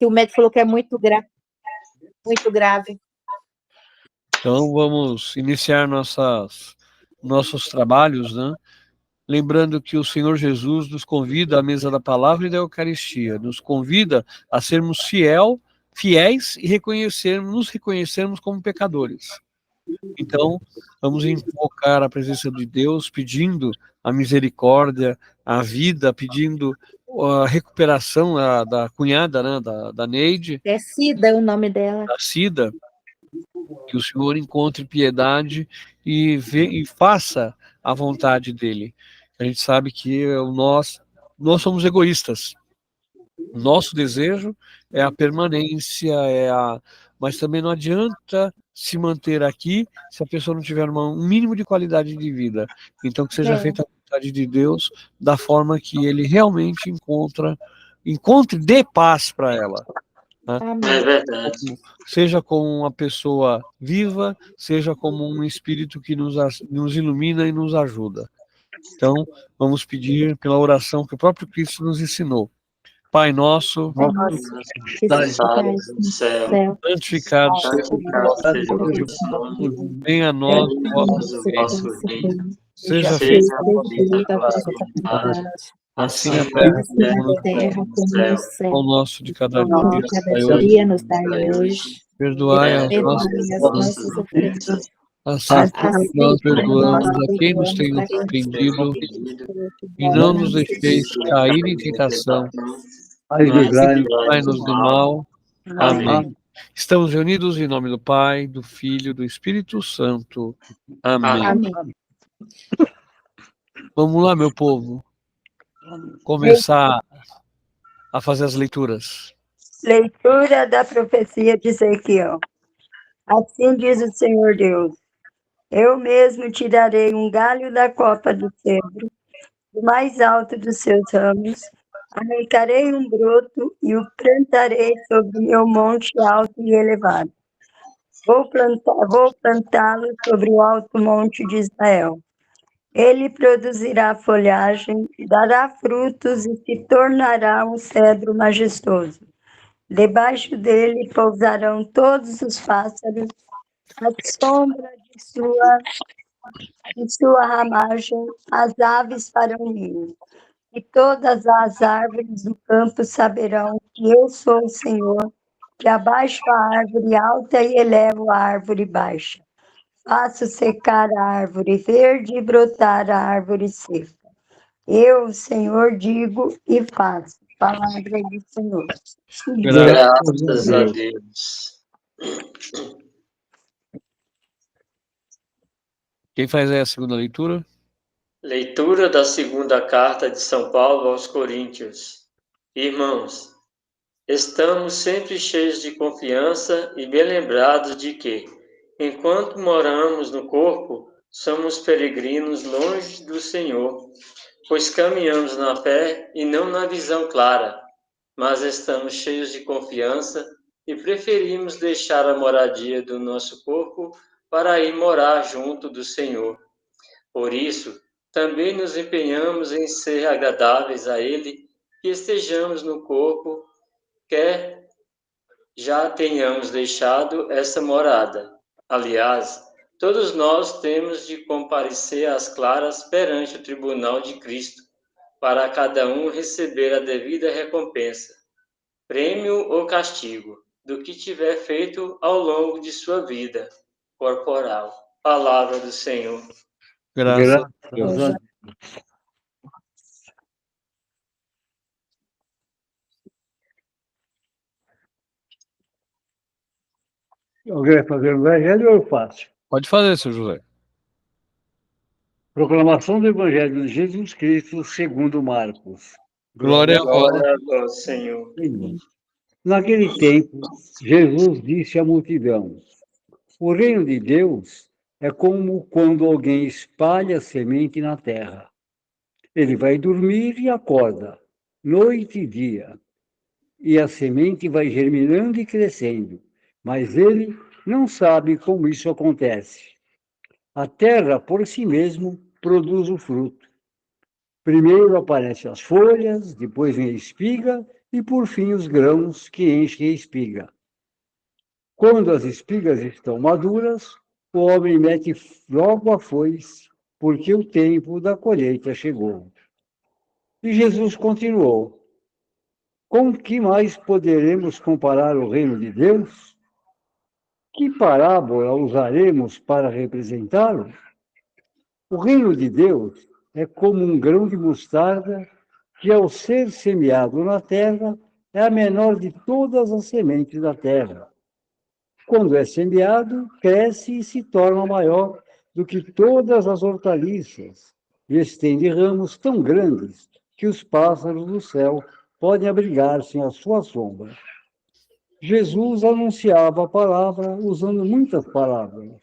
que o médico falou que é muito grave. Então, vamos iniciar nossos trabalhos, né? Lembrando que o Senhor Jesus nos convida à mesa da palavra e da Eucaristia, nos convida a sermos fiéis e nos reconhecermos como pecadores. Então, vamos invocar a presença de Deus, pedindo a misericórdia, a vida, pedindo a recuperação da cunhada, né, da Neide. É Cida o nome dela. Da Cida, que o Senhor encontre piedade e faça a vontade dele. A gente sabe que nós somos egoístas. Nosso desejo é a permanência, mas também não adianta se manter aqui se a pessoa não tiver um mínimo de qualidade de vida. Então, que seja feita a vontade de Deus da forma que ele realmente dê paz para ela. Né? É verdade. Seja como uma pessoa viva, seja como um espírito que nos ilumina e nos ajuda. Então, vamos pedir pela oração que o próprio Cristo nos ensinou. Pai nosso, que estás no céu, santificado seja o vosso nome, venha a nós o vosso reino, seja feita a vossa vontade, assim na terra como no céu. O nosso de cada dia nos dai hoje. Perdoai as nossas ofensas, assim como nós perdoamos a quem nos tem ofendido, e não nos deixeis cair em tentação, mas livrai-nos do mal. Amém. Estamos reunidos em nome do Pai, do Filho e do Espírito Santo. Amém. Amém. Vamos lá, meu povo, começar a fazer as leituras. Leitura da profecia de Ezequiel. Assim diz o Senhor Deus: eu mesmo tirarei um galho da copa do cedro, do mais alto dos seus ramos, arrancarei um broto e o plantarei sobre o meu monte alto e elevado. Vou plantá-lo sobre o alto monte de Israel. Ele produzirá folhagem, dará frutos e se tornará um cedro majestoso. Debaixo dele pousarão todos os pássaros, à sombra de sua ramagem, as aves farão ninho. E todas as árvores do campo saberão que eu sou o Senhor, que abaixo a árvore alta e elevo a árvore baixa. Faço secar a árvore verde e brotar a árvore seca. Eu, o Senhor, digo e faço. Palavra do Senhor. Graças a Deus. Quem faz aí a segunda leitura? Leitura da segunda carta de São Paulo aos Coríntios. Irmãos, estamos sempre cheios de confiança e bem lembrados de que, enquanto moramos no corpo, somos peregrinos longe do Senhor, pois caminhamos na fé e não na visão clara, mas estamos cheios de confiança e preferimos deixar a moradia do nosso corpo para ir morar junto do Senhor. Por isso, também nos empenhamos em ser agradáveis a Ele, que estejamos no corpo, quer já tenhamos deixado essa morada. Aliás, todos nós temos de comparecer às claras perante o tribunal de Cristo, para cada um receber a devida recompensa, prêmio ou castigo, do que tiver feito ao longo de sua vida corporal. Palavra do Senhor. Graças a Deus. Alguém vai fazer o evangelho ou eu faço? Pode fazer, seu José. Proclamação do Evangelho de Jesus Cristo segundo Marcos. Glória a vós. Glória a vós, Senhor. Naquele tempo, Jesus disse à multidão: o reino de Deus é como quando alguém espalha semente na terra. Ele vai dormir e acorda, noite e dia, e a semente vai germinando e crescendo, mas ele não sabe como isso acontece. A terra, por si mesmo, produz o fruto. Primeiro aparecem as folhas, depois vem a espiga e, por fim, os grãos que enchem a espiga. Quando as espigas estão maduras, o homem mete logo a foice, porque o tempo da colheita chegou. E Jesus continuou: com que mais poderemos comparar o reino de Deus? Que parábola usaremos para representá-lo? O reino de Deus é como um grão de mostarda que, ao ser semeado na terra, é a menor de todas as sementes da terra. Quando é semeado, cresce e se torna maior do que todas as hortaliças, e estende ramos tão grandes que os pássaros do céu podem abrigar-se à sua sombra. Jesus anunciava a palavra usando muitas palavras,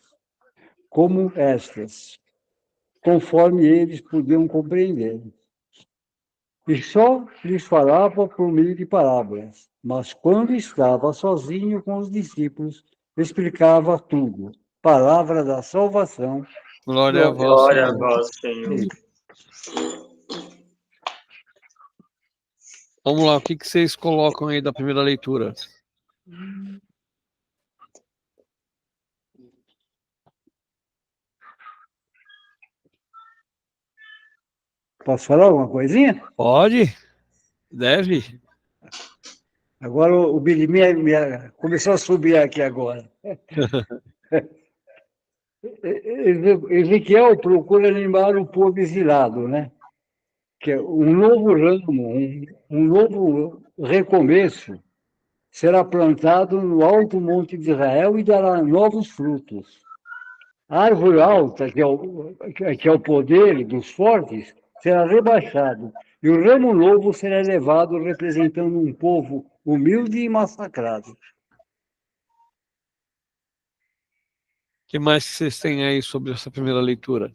como estas, conforme eles podiam compreender. E só lhes falava por meio de parábolas, mas quando estava sozinho com os discípulos, explicava tudo. Palavra da salvação. Glória a vós, Glória a Senhor. vós, Senhor. Vamos lá, o que vocês colocam aí da primeira leitura? Posso falar alguma coisinha? Pode? Deve? Agora o Billy começou a subir aqui agora. Ezequiel procura lembrar o povo exilado, né? Que é um novo ramo, um novo recomeço será plantado no alto monte de Israel e dará novos frutos. A árvore alta, que é o poder dos fortes, será rebaixado, e o ramo novo será elevado, representando um povo humilde e massacrado. O que mais vocês têm aí sobre essa primeira leitura?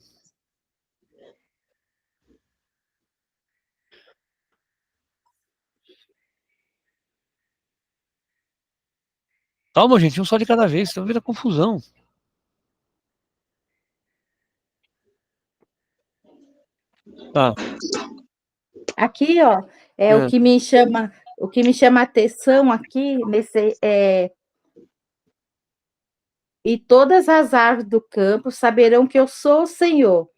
Calma, gente, um só de cada vez, senão vira confusão. Tá. Aqui, ó, o que me chama a atenção aqui nesse e todas as árvores do campo saberão que eu sou o Senhor,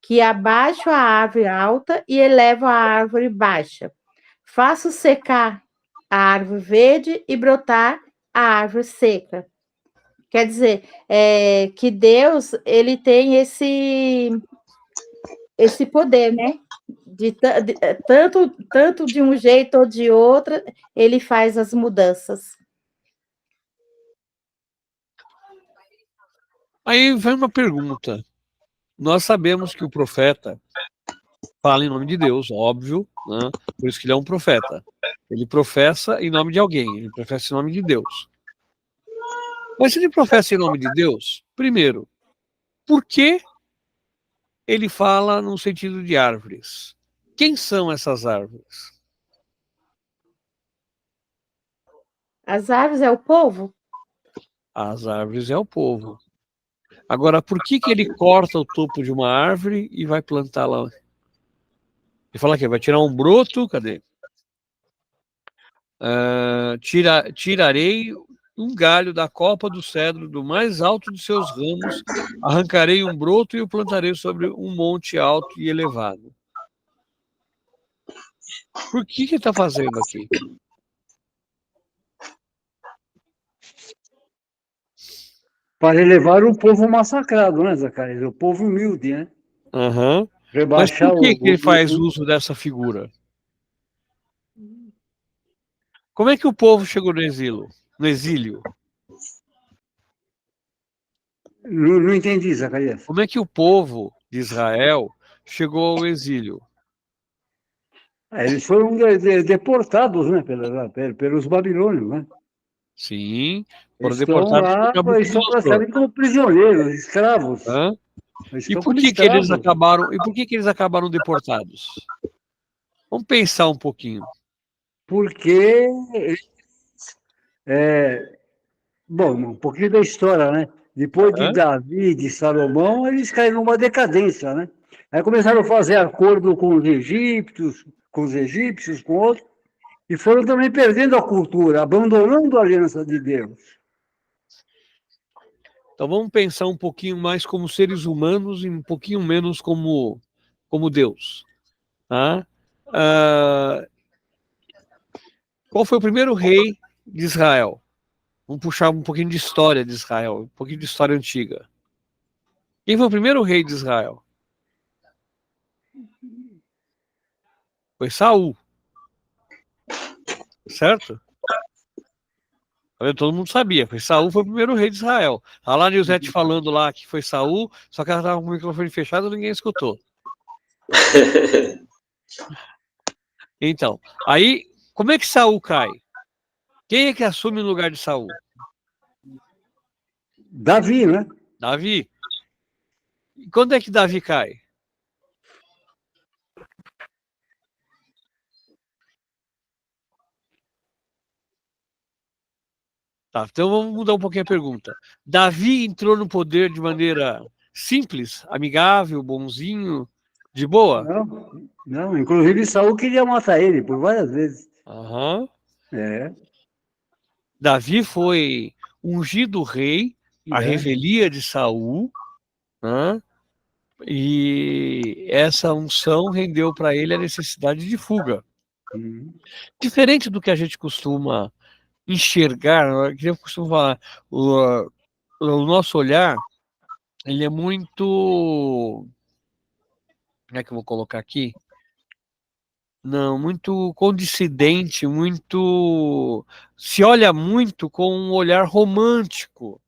que abaixo a árvore alta e elevo a árvore baixa. Faço secar a árvore verde e brotar a árvore seca. Quer dizer, que Deus, ele tem esse poder, né? Tanto de um jeito ou de outro, ele faz as mudanças. Aí vem uma pergunta. Nós sabemos que o profeta fala em nome de Deus, óbvio, né? Por isso que ele é um profeta. Ele professa em nome de alguém, ele professa em nome de Deus. Mas se ele professa em nome de Deus, primeiro, por que ele fala no sentido de árvores? Quem são essas árvores? As árvores é o povo? As árvores é o povo. Agora, por que ele corta o topo de uma árvore e vai plantar lá? Ele fala que vai tirar um broto, cadê? Tirarei um galho da copa do cedro, do mais alto dos seus ramos, arrancarei um broto e o plantarei sobre um monte alto e elevado. Por que ele está fazendo aqui? Para elevar o povo massacrado, né, Zacarias? O povo humilde, né? Uhum. Mas Rebaixar por que ele faz uso dessa figura? Como é que o povo chegou no exílio? Não entendi, Zacarias. Como é que o povo de Israel chegou ao exílio? Eles foram deportados, né, pelos babilônios, né? Sim, foram Eles deportados por estão praticamente como prisioneiros, escravos. E por que eles acabaram deportados? Vamos pensar um pouquinho. Porque, bom, um pouquinho da história, né? Depois de Davi e de Salomão, eles caíram numa decadência, né? Aí começaram a fazer acordo com os egípcios, com outros, E foram também perdendo a cultura, abandonando a aliança de Deus. Então vamos pensar um pouquinho mais como seres humanos e um pouquinho menos como Deus. Tá? Qual foi o primeiro rei de Israel? Vamos puxar um pouquinho de história de Israel, um pouquinho de história antiga. Quem foi o primeiro rei de Israel? Foi Saul. Certo? Todo mundo sabia. Saul foi o primeiro rei de Israel. A lá Nilzete falando lá que foi Saul, só que ela estava com o microfone fechado e ninguém escutou. Então, aí, como é que Saul cai? Quem é que assume o lugar de Saul? Davi, né? Davi. E quando é que Davi cai? Tá, então vamos mudar um pouquinho a pergunta. Davi entrou no poder de maneira simples, amigável, bonzinho, de boa? Não, não. Inclusive, Saul queria matar ele por várias vezes. Aham. É, Davi foi ungido rei, a é. revelia de Saul, né? E essa unção rendeu para ele a necessidade de fuga. Uhum. Diferente do que a gente costuma enxergar, que eu costumo falar, o nosso olhar, ele é muito, como é que eu vou colocar aqui? Não, muito condescendente, muito, se olha muito com um olhar romântico,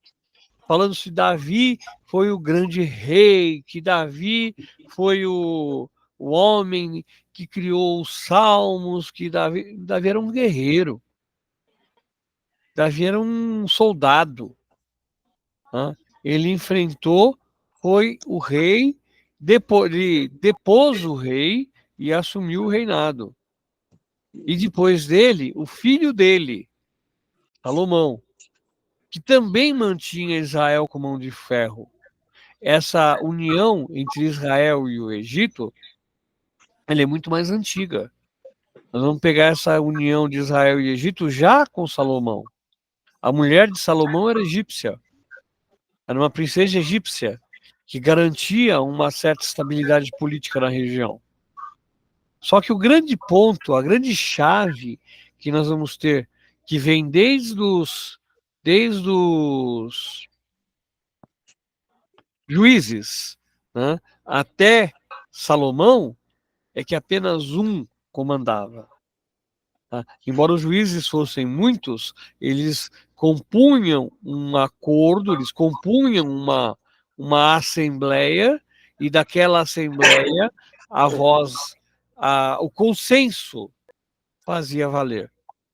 falando se Davi foi o grande rei, que Davi foi o homem que criou os salmos, que Davi era um guerreiro, Davi era um soldado. Né? Ele enfrentou, foi o rei, depôs o rei e assumiu o reinado. E depois dele, o filho dele, Salomão, que também mantinha Israel com mão de ferro. Essa união entre Israel e o Egito, ela é muito mais antiga. Nós vamos pegar essa união de Israel e Egito já com Salomão. A mulher de Salomão era egípcia. Era uma princesa egípcia que garantia uma certa estabilidade política na região. Só que o grande ponto, a grande chave que nós vamos ter, que vem desde os juízes, né, até Salomão, é que apenas um comandava. Tá? Embora os juízes fossem muitos, eles compunham um acordo, eles compunham uma assembleia, e daquela assembleia a voz, o consenso fazia valer.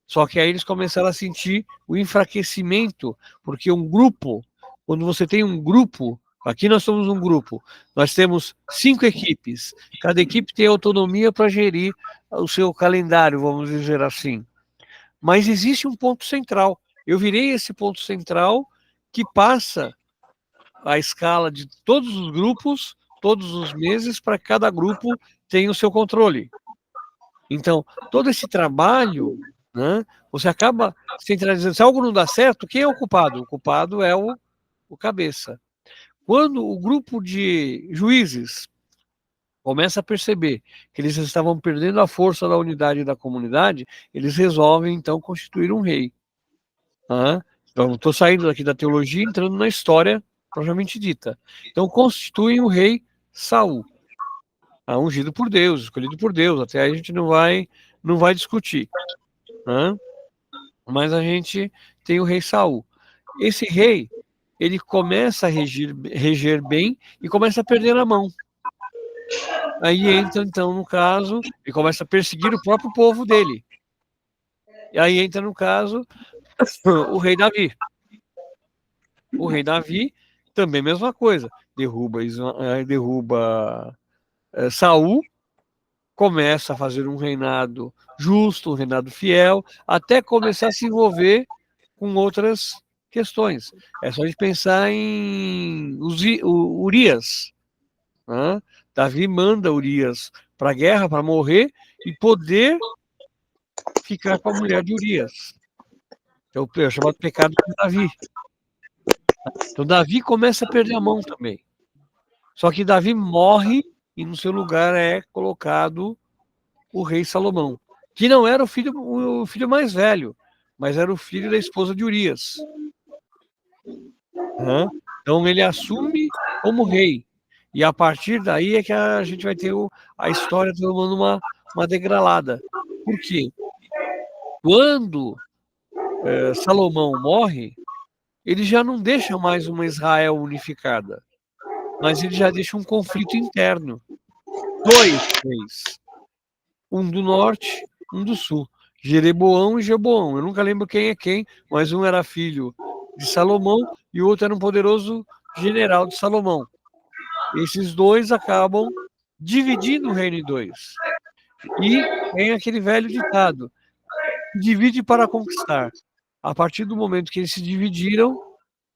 Só que aí eles começaram a sentir o enfraquecimento, porque um grupo, quando você tem um grupo, aqui nós somos um grupo, nós temos 5 equipes, cada equipe tem autonomia para gerir o seu calendário, vamos dizer assim. Mas existe um ponto central. Eu virei esse ponto central que passa a escala de todos os grupos, todos os meses, para que cada grupo tenha o seu controle. Então, todo esse trabalho, né, você acaba centralizando. Se algo não dá certo, quem é o culpado? O culpado é o cabeça. Quando o grupo de juízes começa a perceber que eles estavam perdendo a força da unidade da comunidade, eles resolvem, então, constituir um rei. Então, estou saindo daqui da teologia, entrando na história propriamente dita. Então, constituem o rei Saul. Ungido por Deus, escolhido por Deus. Até aí a gente não vai discutir. Né? Mas a gente tem o rei Saul. Esse rei, ele começa a reger bem e começa a perder a mão. Aí entra, então, no caso, e começa a perseguir o próprio povo dele. E aí entra, no caso, o rei Davi. O rei Davi, também a mesma coisa. Derruba Saul, começa a fazer um reinado justo, um reinado fiel, até começar a se envolver com outras questões. É só a gente pensar em Urias. Né? Davi manda Urias para a guerra, para morrer, e poder ficar com a mulher de Urias. Então, é o chamado pecado de Davi. Então, Davi começa a perder a mão também. Só que Davi morre e no seu lugar é colocado o rei Salomão, que não era o filho mais velho, mas era o filho da esposa de Urias. Então ele assume como rei. E a partir daí é que a gente vai ter a história tomando uma degradada. Por quê? Quando Salomão morre, ele já não deixa mais uma Israel unificada, mas ele já deixa um conflito interno. 2 reis. Um do norte, um do sul. Jeroboão e Jeroboão. Eu nunca lembro quem é quem, mas um era filho de Salomão e o outro era um poderoso general de Salomão. Esses dois acabam dividindo o reino em 2. E tem aquele velho ditado: divide para conquistar. A partir do momento que eles se dividiram,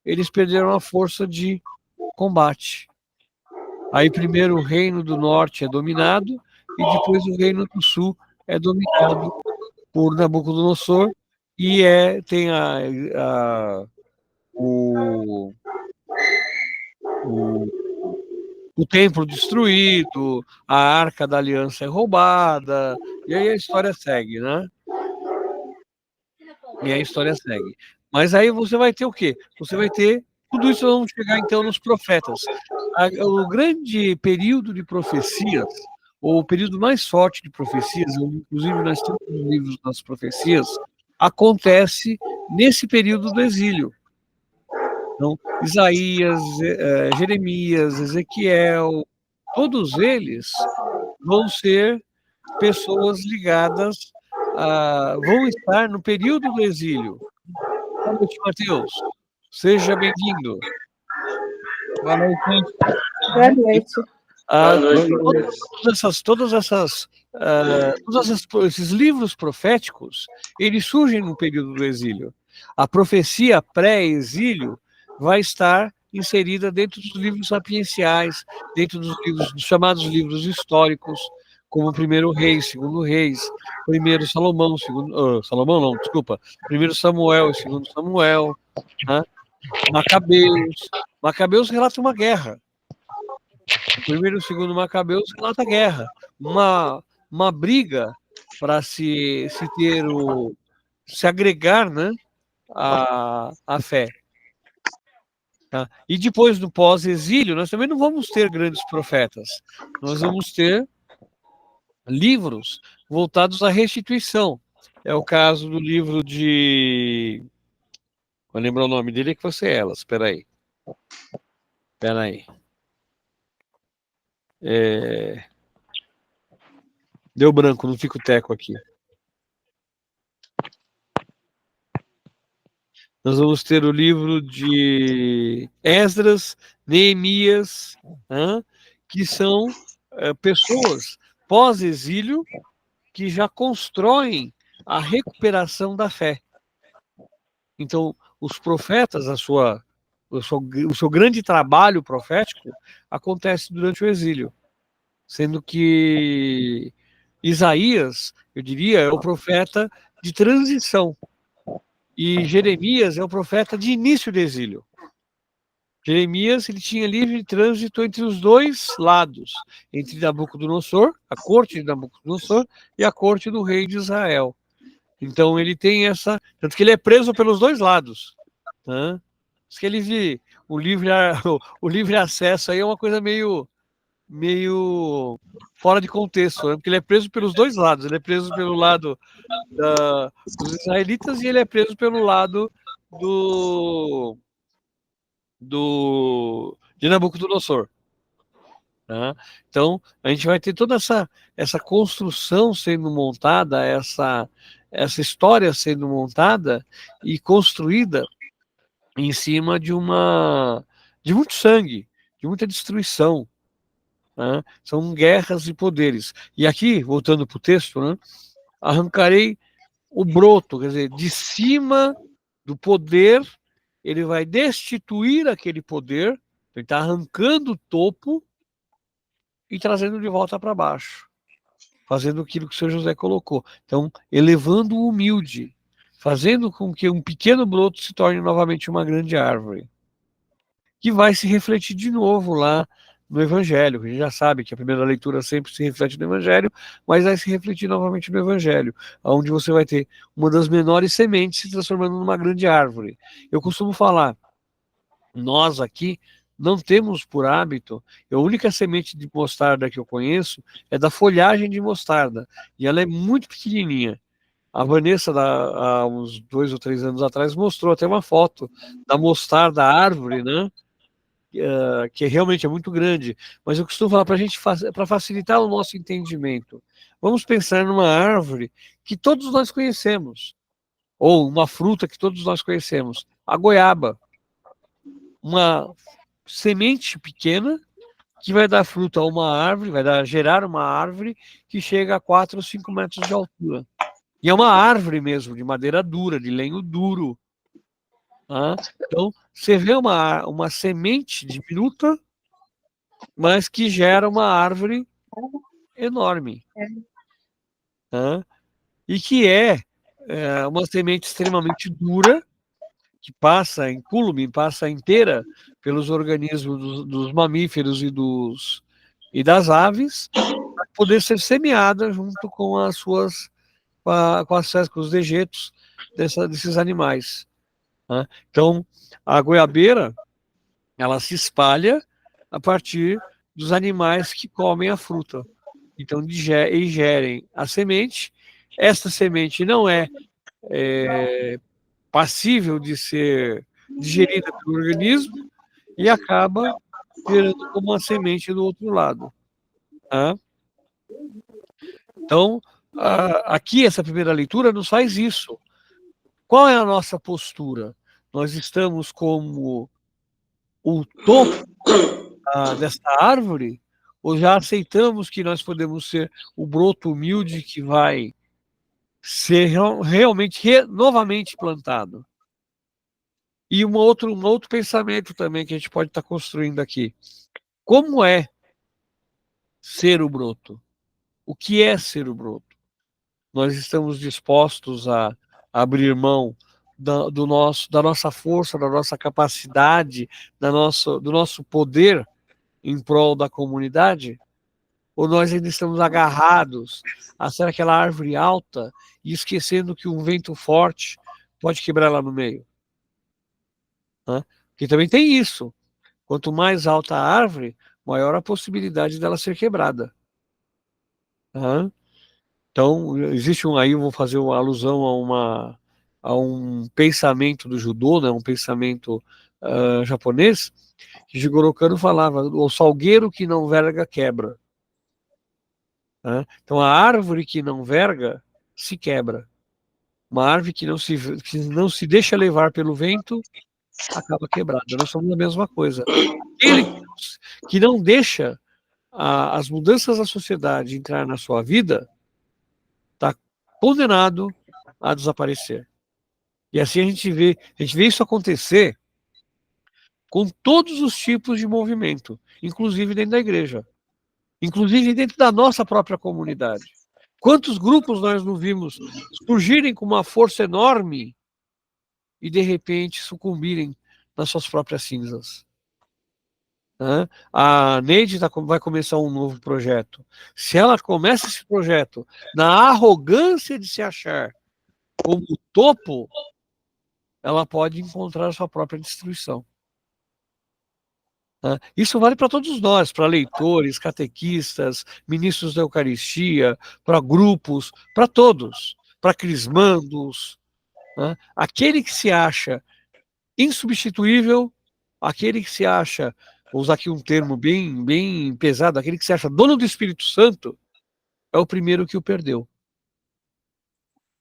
eles perderam a força de combate. Aí primeiro o reino do norte é dominado e depois o reino do sul é dominado por Nabucodonosor e tem o templo destruído, a Arca da Aliança é roubada, e aí a história segue, né? E a história segue. Mas aí você vai ter o quê? Você vai ter tudo isso. Vamos chegar então nos profetas. O grande período de profecias, ou o período mais forte de profecias, inclusive nós temos os livros das profecias, acontece nesse período do exílio. Então, Isaías, Jeremias, Ezequiel, todos eles vão ser pessoas ligadas, vão estar no período do exílio. Boa noite, Matheus. Seja bem-vindo. Boa noite, gente. Boa noite. Todos esses livros proféticos, eles surgem no período do exílio. A profecia pré-exílio vai estar inserida dentro dos livros sapienciais, dentro dos chamados livros históricos, como Primeiro Reis, Segundo Reis, Primeiro Salomão, Primeiro Samuel e Segundo Samuel, né? Macabeus relata uma guerra. O primeiro e o segundo Macabeus relata a guerra, uma briga para se agregar, né, a fé. Tá? E depois do pós-exílio, nós também não vamos ter grandes profetas. Nós vamos ter livros voltados à restituição. É o caso do livro de... Vou lembrar o nome dele, que vai ser elas. Espera aí. Deu branco, não fica o teco aqui. Nós vamos ter o livro de Esdras, Neemias, que são pessoas pós-exílio que já constroem a recuperação da fé. Então, os profetas, o seu grande trabalho profético acontece durante o exílio, sendo que Isaías, eu diria, é o profeta de transição, e Jeremias é o profeta de início do exílio. Jeremias, ele tinha livre trânsito entre os dois lados, entre Nabucodonosor, a corte de Nabucodonosor, e a corte do rei de Israel. Então ele tem tanto que ele é preso pelos dois lados, né? Diz que o livre acesso aí é uma coisa meio fora de contexto, né? Porque ele é preso pelos dois lados. Ele é preso pelo lado dos israelitas e ele é preso pelo lado de Nabucodonosor. Tá? Então, a gente vai ter toda essa construção sendo montada, essa história sendo montada e construída em cima de muito sangue, de muita destruição. Né? São guerras de poderes. E aqui, voltando para o texto, né, arrancarei o broto, quer dizer, de cima do poder, ele vai destituir aquele poder, ele está arrancando o topo e trazendo de volta para baixo. fazendo aquilo que o Sr. José colocou. Então, elevando o humilde, fazendo com que um pequeno broto se torne novamente uma grande árvore, que vai se refletir de novo lá no Evangelho. A gente já sabe que a primeira leitura sempre se reflete no Evangelho, mas vai se refletir novamente no Evangelho, onde você vai ter uma das menores sementes se transformando numa grande árvore. Eu costumo falar, nós aqui não temos por hábito, a única semente de mostarda que eu conheço é da folhagem de mostarda, e ela é muito pequenininha. A Vanessa, há uns 2 ou 3 anos atrás, mostrou até uma foto da mostarda árvore, né? Que realmente é muito grande. Mas eu costumo falar para a gente, para facilitar o nosso entendimento, vamos pensar numa árvore que todos nós conhecemos, ou uma fruta que todos nós conhecemos, a goiaba. Uma semente pequena que vai dar fruto a uma árvore, gerar uma árvore que chega a 4 ou 5 metros de altura. E é uma árvore mesmo, de madeira dura, de lenho duro. Tá? Então, você vê uma semente diminuta, mas que gera uma árvore enorme. Tá? E que é uma semente extremamente dura, que passa incúlume, passa inteira pelos organismos dos mamíferos e das aves, para poder ser semeada junto com as suas com os dejetos desses animais. Né? Então, a goiabeira, ela se espalha a partir dos animais que comem a fruta. Então, ingerem a semente. Esta semente não é passível de ser digerida pelo organismo e acaba virando como uma semente do outro lado. Tá? Então, aqui essa primeira leitura nos faz isso. Qual é a nossa postura? Nós estamos como o topo dessa árvore ou já aceitamos que nós podemos ser o broto humilde que vai ser realmente novamente plantado? E um outro pensamento também que a gente pode estar construindo aqui. Como é ser o broto? O que é ser o broto? Nós estamos dispostos a abrir mão da nossa força, da nossa capacidade, do nosso poder em prol da comunidade? Ou nós ainda estamos agarrados a ser aquela árvore alta e esquecendo que um vento forte pode quebrar lá no meio? Né? Porque também tem isso. Quanto mais alta a árvore, maior a possibilidade dela ser quebrada. Tá? Então, existe aí eu vou fazer uma alusão a um pensamento do judô, né, um pensamento japonês, que Jigoro Kano falava, o salgueiro que não verga quebra. Tá? Então, a árvore que não verga se quebra. Uma árvore que não se deixa levar pelo vento acaba quebrada. Nós somos a mesma coisa. Aquele que não deixa as mudanças da sociedade entrar na sua vida está condenado a desaparecer. E assim a gente vê isso acontecer com todos os tipos de movimento, inclusive dentro da igreja, inclusive dentro da nossa própria comunidade. Quantos grupos nós não vimos surgirem com uma força enorme e de repente sucumbirem nas suas próprias cinzas? Né? A Neide vai começar um novo projeto. Se ela começa esse projeto na arrogância de se achar como o topo, ela pode encontrar a sua própria destruição. Né? Isso vale para todos nós, para leitores, catequistas, ministros da Eucaristia, para grupos, para todos, para crismandos. Né? Aquele que se acha insubstituível, aquele que se acha, vou usar aqui um termo bem, bem pesado, aquele que se acha dono do Espírito Santo, é o primeiro que o perdeu.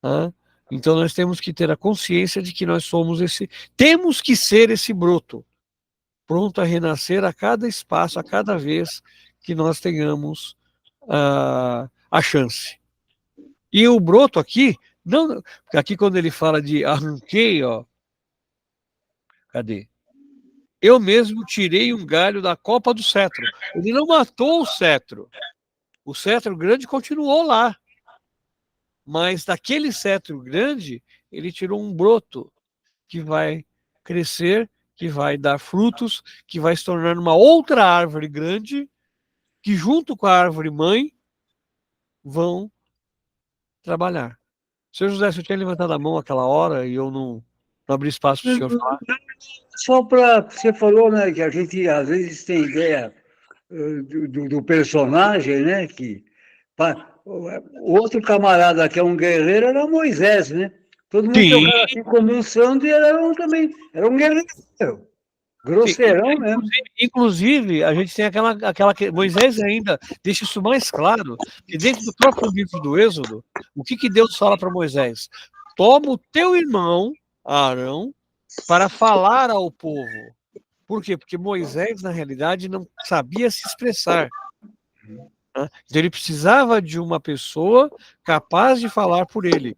Né? Então nós temos que ter a consciência de que nós somos temos que ser esse broto, pronto a renascer a cada espaço, a cada vez que nós tenhamos a chance. E o broto aqui, não, aqui quando ele fala de arranquei, ó, cadê? Eu mesmo tirei um galho da copa do cetro. Ele não matou o cetro. O cetro grande continuou lá, mas daquele cetro grande, ele tirou um broto que vai crescer, que vai dar frutos, que vai se tornar uma outra árvore grande, que junto com a árvore mãe vão trabalhar. Senhor José, se eu tinha levantado a mão aquela hora e eu não abri espaço para o senhor falar. Só para. Você falou, né, que a gente às vezes tem ideia do personagem, né? O outro camarada que é um guerreiro era Moisés, né? Todo mundo tem um Sim, cara assim como um santo e também era um guerreiro. Grosseirão mesmo. inclusive, a gente tem aquela Moisés ainda deixa isso mais claro, que dentro do próprio livro do Êxodo, o que Deus fala para Moisés? Toma o teu irmão, Arão, para falar ao povo. Por quê? Porque Moisés, na realidade, não sabia se expressar. Né? Então, ele precisava de uma pessoa capaz de falar por ele.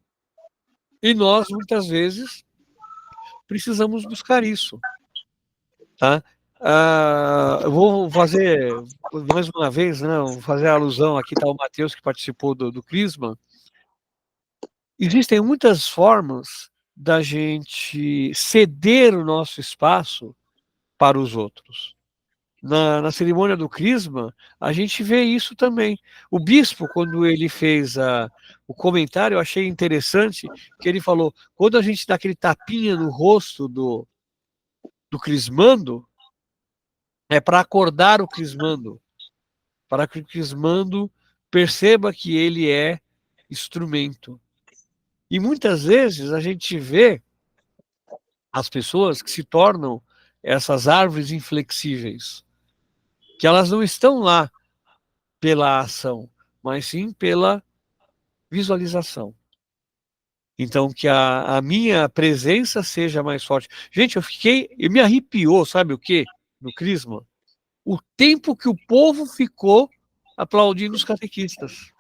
E nós, muitas vezes, precisamos buscar isso. Tá? Eu vou fazer, mais uma vez, né, vou fazer a alusão, aqui está o Matheus, que participou do Crisma. Existem muitas formas da gente ceder o nosso espaço para os outros. Na cerimônia do Crisma, a gente vê isso também. O bispo, quando ele fez o comentário, eu achei interessante, que ele falou, quando a gente dá aquele tapinha no rosto do crismando, é para acordar o crismando, para que o crismando perceba que ele é instrumento. E muitas vezes a gente vê as pessoas que se tornam essas árvores inflexíveis, que elas não estão lá pela ação, mas sim pela visualização. Então, que a minha presença seja mais forte. Gente, eu me arrepiou, sabe o quê? No Crisma. O tempo que o povo ficou aplaudindo os catequistas.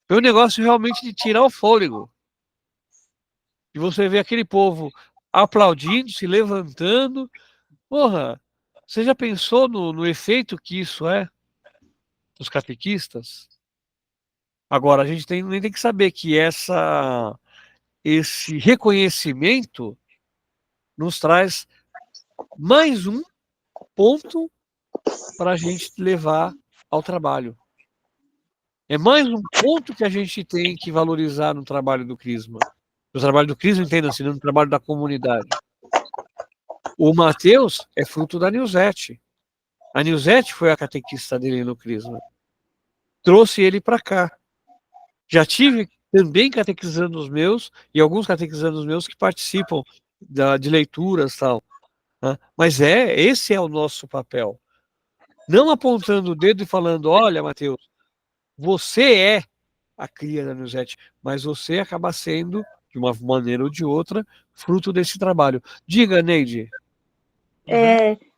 Foi um negócio realmente de tirar o fôlego. E você vê aquele povo aplaudindo, se levantando. Porra, você já pensou no efeito que isso é dos catequistas? Agora, a gente nem tem que saber que esse reconhecimento nos traz mais um ponto para a gente levar ao trabalho. É mais um ponto que a gente tem que valorizar no trabalho do Crisma. No trabalho do Crisma, entenda-se, no trabalho da comunidade. O Matheus é fruto da Nilzete. A Nilzete foi a catequista dele no Crisma. Trouxe ele para cá. Já tive também catequizando os meus, e alguns catequizando os meus que participam de leituras e tal. Né? Mas esse é o nosso papel. Não apontando o dedo e falando, olha, Matheus, você é a cria da Nilzete, mas você acaba sendo, de uma maneira ou de outra, fruto desse trabalho. Diga, Neide.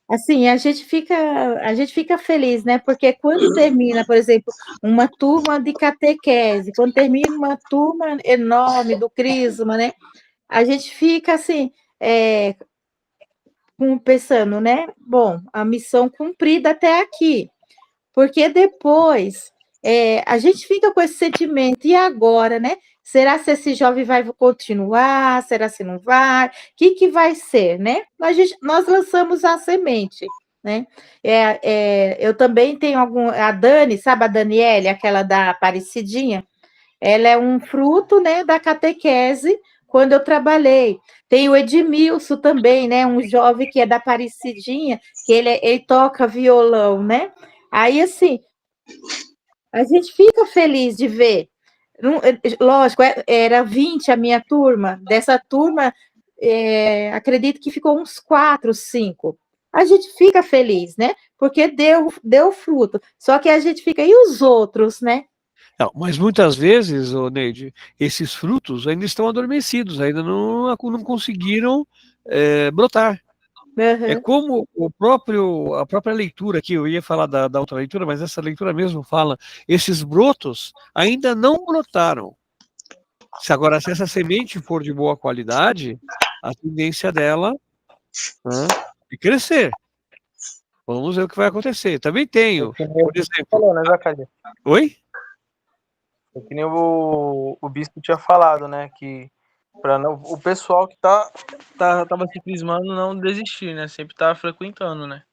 Assim, a gente fica feliz, né? Porque quando termina, por exemplo, uma turma de catequese, quando termina uma turma enorme do Crisma, né? A gente fica assim, pensando, né? Bom, a missão cumprida até aqui. Porque depois a gente fica com esse sentimento, e agora, né? Será se esse jovem vai continuar? Será se não vai? O que vai ser, né? Nós lançamos a semente, né? Eu também tenho a Dani, sabe a Daniele, aquela da Aparecidinha? Ela é um fruto, né, da catequese quando eu trabalhei. Tem o Edmilson também, né? Um jovem que é da Aparecidinha, que ele toca violão, né? Aí, assim, a gente fica feliz de ver. Lógico, era 20 a minha turma. Dessa turma, acredito que ficou uns 4, 5. A gente fica feliz, né? Porque deu fruto. Só que a gente fica, e os outros, né? Não, mas muitas vezes, Neide, esses frutos ainda estão adormecidos, ainda não conseguiram brotar. Uhum. É como a própria leitura aqui, eu ia falar da outra leitura, mas essa leitura mesmo fala, esses brotos ainda não brotaram. Se essa semente for de boa qualidade, a tendência dela é crescer. Vamos ver o que vai acontecer. Também tenho, Que nem o por bispo exemplo... falou, né, Zacarias? Oi? É que nem o bispo tinha falado, né? Que para o pessoal que tava se crismando não desistir, né? Sempre tá frequentando, né?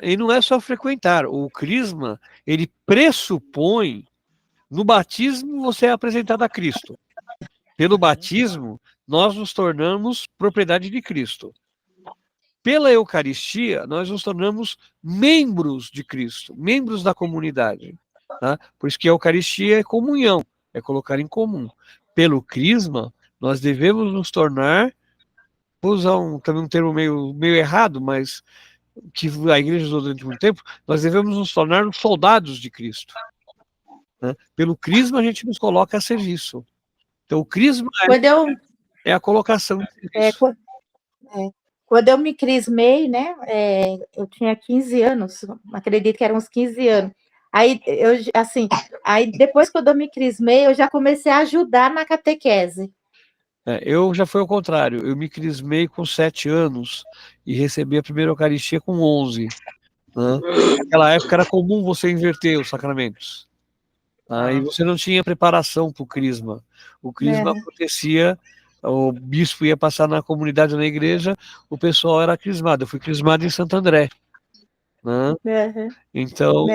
E não é só frequentar. O crisma, ele pressupõe, no batismo você é apresentado a Cristo. Pelo batismo, nós nos tornamos propriedade de Cristo. Pela Eucaristia, nós nos tornamos membros de Cristo, membros da comunidade. Tá? Por isso que a Eucaristia é comunhão, é colocar em comum. Pelo crisma, nós devemos nos tornar, vou usar também um termo meio errado, mas que a igreja usou durante muito tempo, nós devemos nos tornar os soldados de Cristo. Né? Pelo crisma, a gente nos coloca a serviço. Então, o crisma é a colocação de serviço. Quando eu me crismei, né, eu tinha 15 anos, acredito que eram uns 15 anos. Aí, aí depois quando eu me crismei, eu já comecei a ajudar na catequese. Eu já fui ao contrário, eu me crismei com 7 anos e recebi a primeira Eucaristia com 11. Né? Naquela época era comum você inverter os sacramentos. E você não tinha preparação para o crisma. O crisma acontecia, o bispo ia passar na comunidade, na igreja, o pessoal era crismado. Eu fui crismado em Santo André. Né? Então,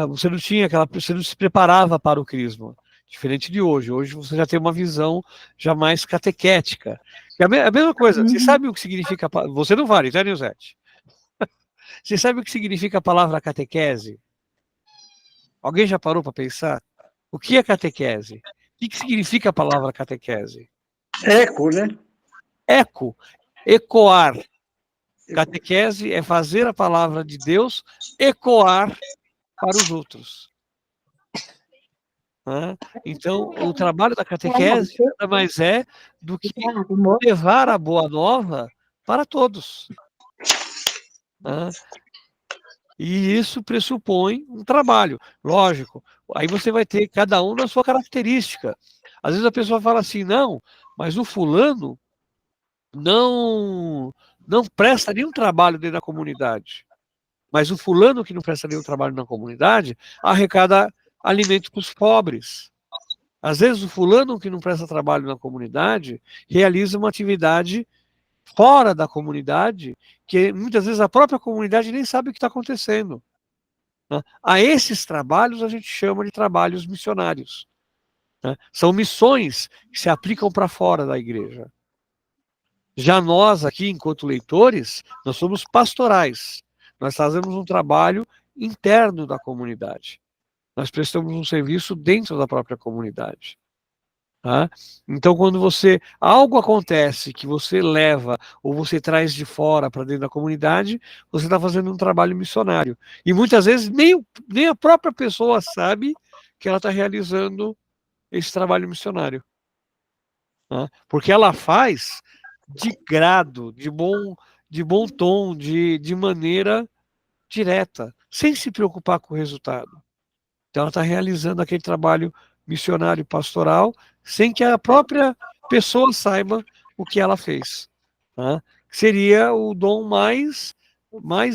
você não tinha você não se preparava para o crisma. Diferente de hoje. Hoje você já tem uma visão já mais catequética. É a mesma coisa. Você sabe o que significa... Você não vale, tá, Nilzete? Você sabe o que significa a palavra catequese? Alguém já parou para pensar? O que é catequese? O que significa a palavra catequese? Eco, né? Eco. Ecoar. Catequese é fazer a palavra de Deus ecoar para os outros. Então, o trabalho da catequese nada mais é do que levar a boa nova para todos. E isso pressupõe um trabalho, lógico. Aí você vai ter cada um na sua característica. Às vezes a pessoa fala assim, não, mas o fulano não presta nenhum trabalho dentro da comunidade. Mas o fulano que não presta nenhum trabalho na comunidade arrecada alimento para os pobres. Às vezes o fulano que não presta trabalho na comunidade realiza uma atividade fora da comunidade, que muitas vezes a própria comunidade nem sabe o que está acontecendo. A esses trabalhos a gente chama de trabalhos missionários. São missões que se aplicam para fora da igreja. Já nós aqui, enquanto leitores, nós somos pastorais. Nós fazemos um trabalho interno da comunidade. Nós prestamos um serviço dentro da própria comunidade. Tá? Então, quando algo acontece que você leva ou você traz de fora para dentro da comunidade, você está fazendo um trabalho missionário. E muitas vezes nem a própria pessoa sabe que ela está realizando esse trabalho missionário. Tá? Porque ela faz de grado, de bom tom, de maneira direta, sem se preocupar com o resultado. Então ela está realizando aquele trabalho missionário pastoral sem que a própria pessoa saiba o que ela fez. Tá? Seria o dom mais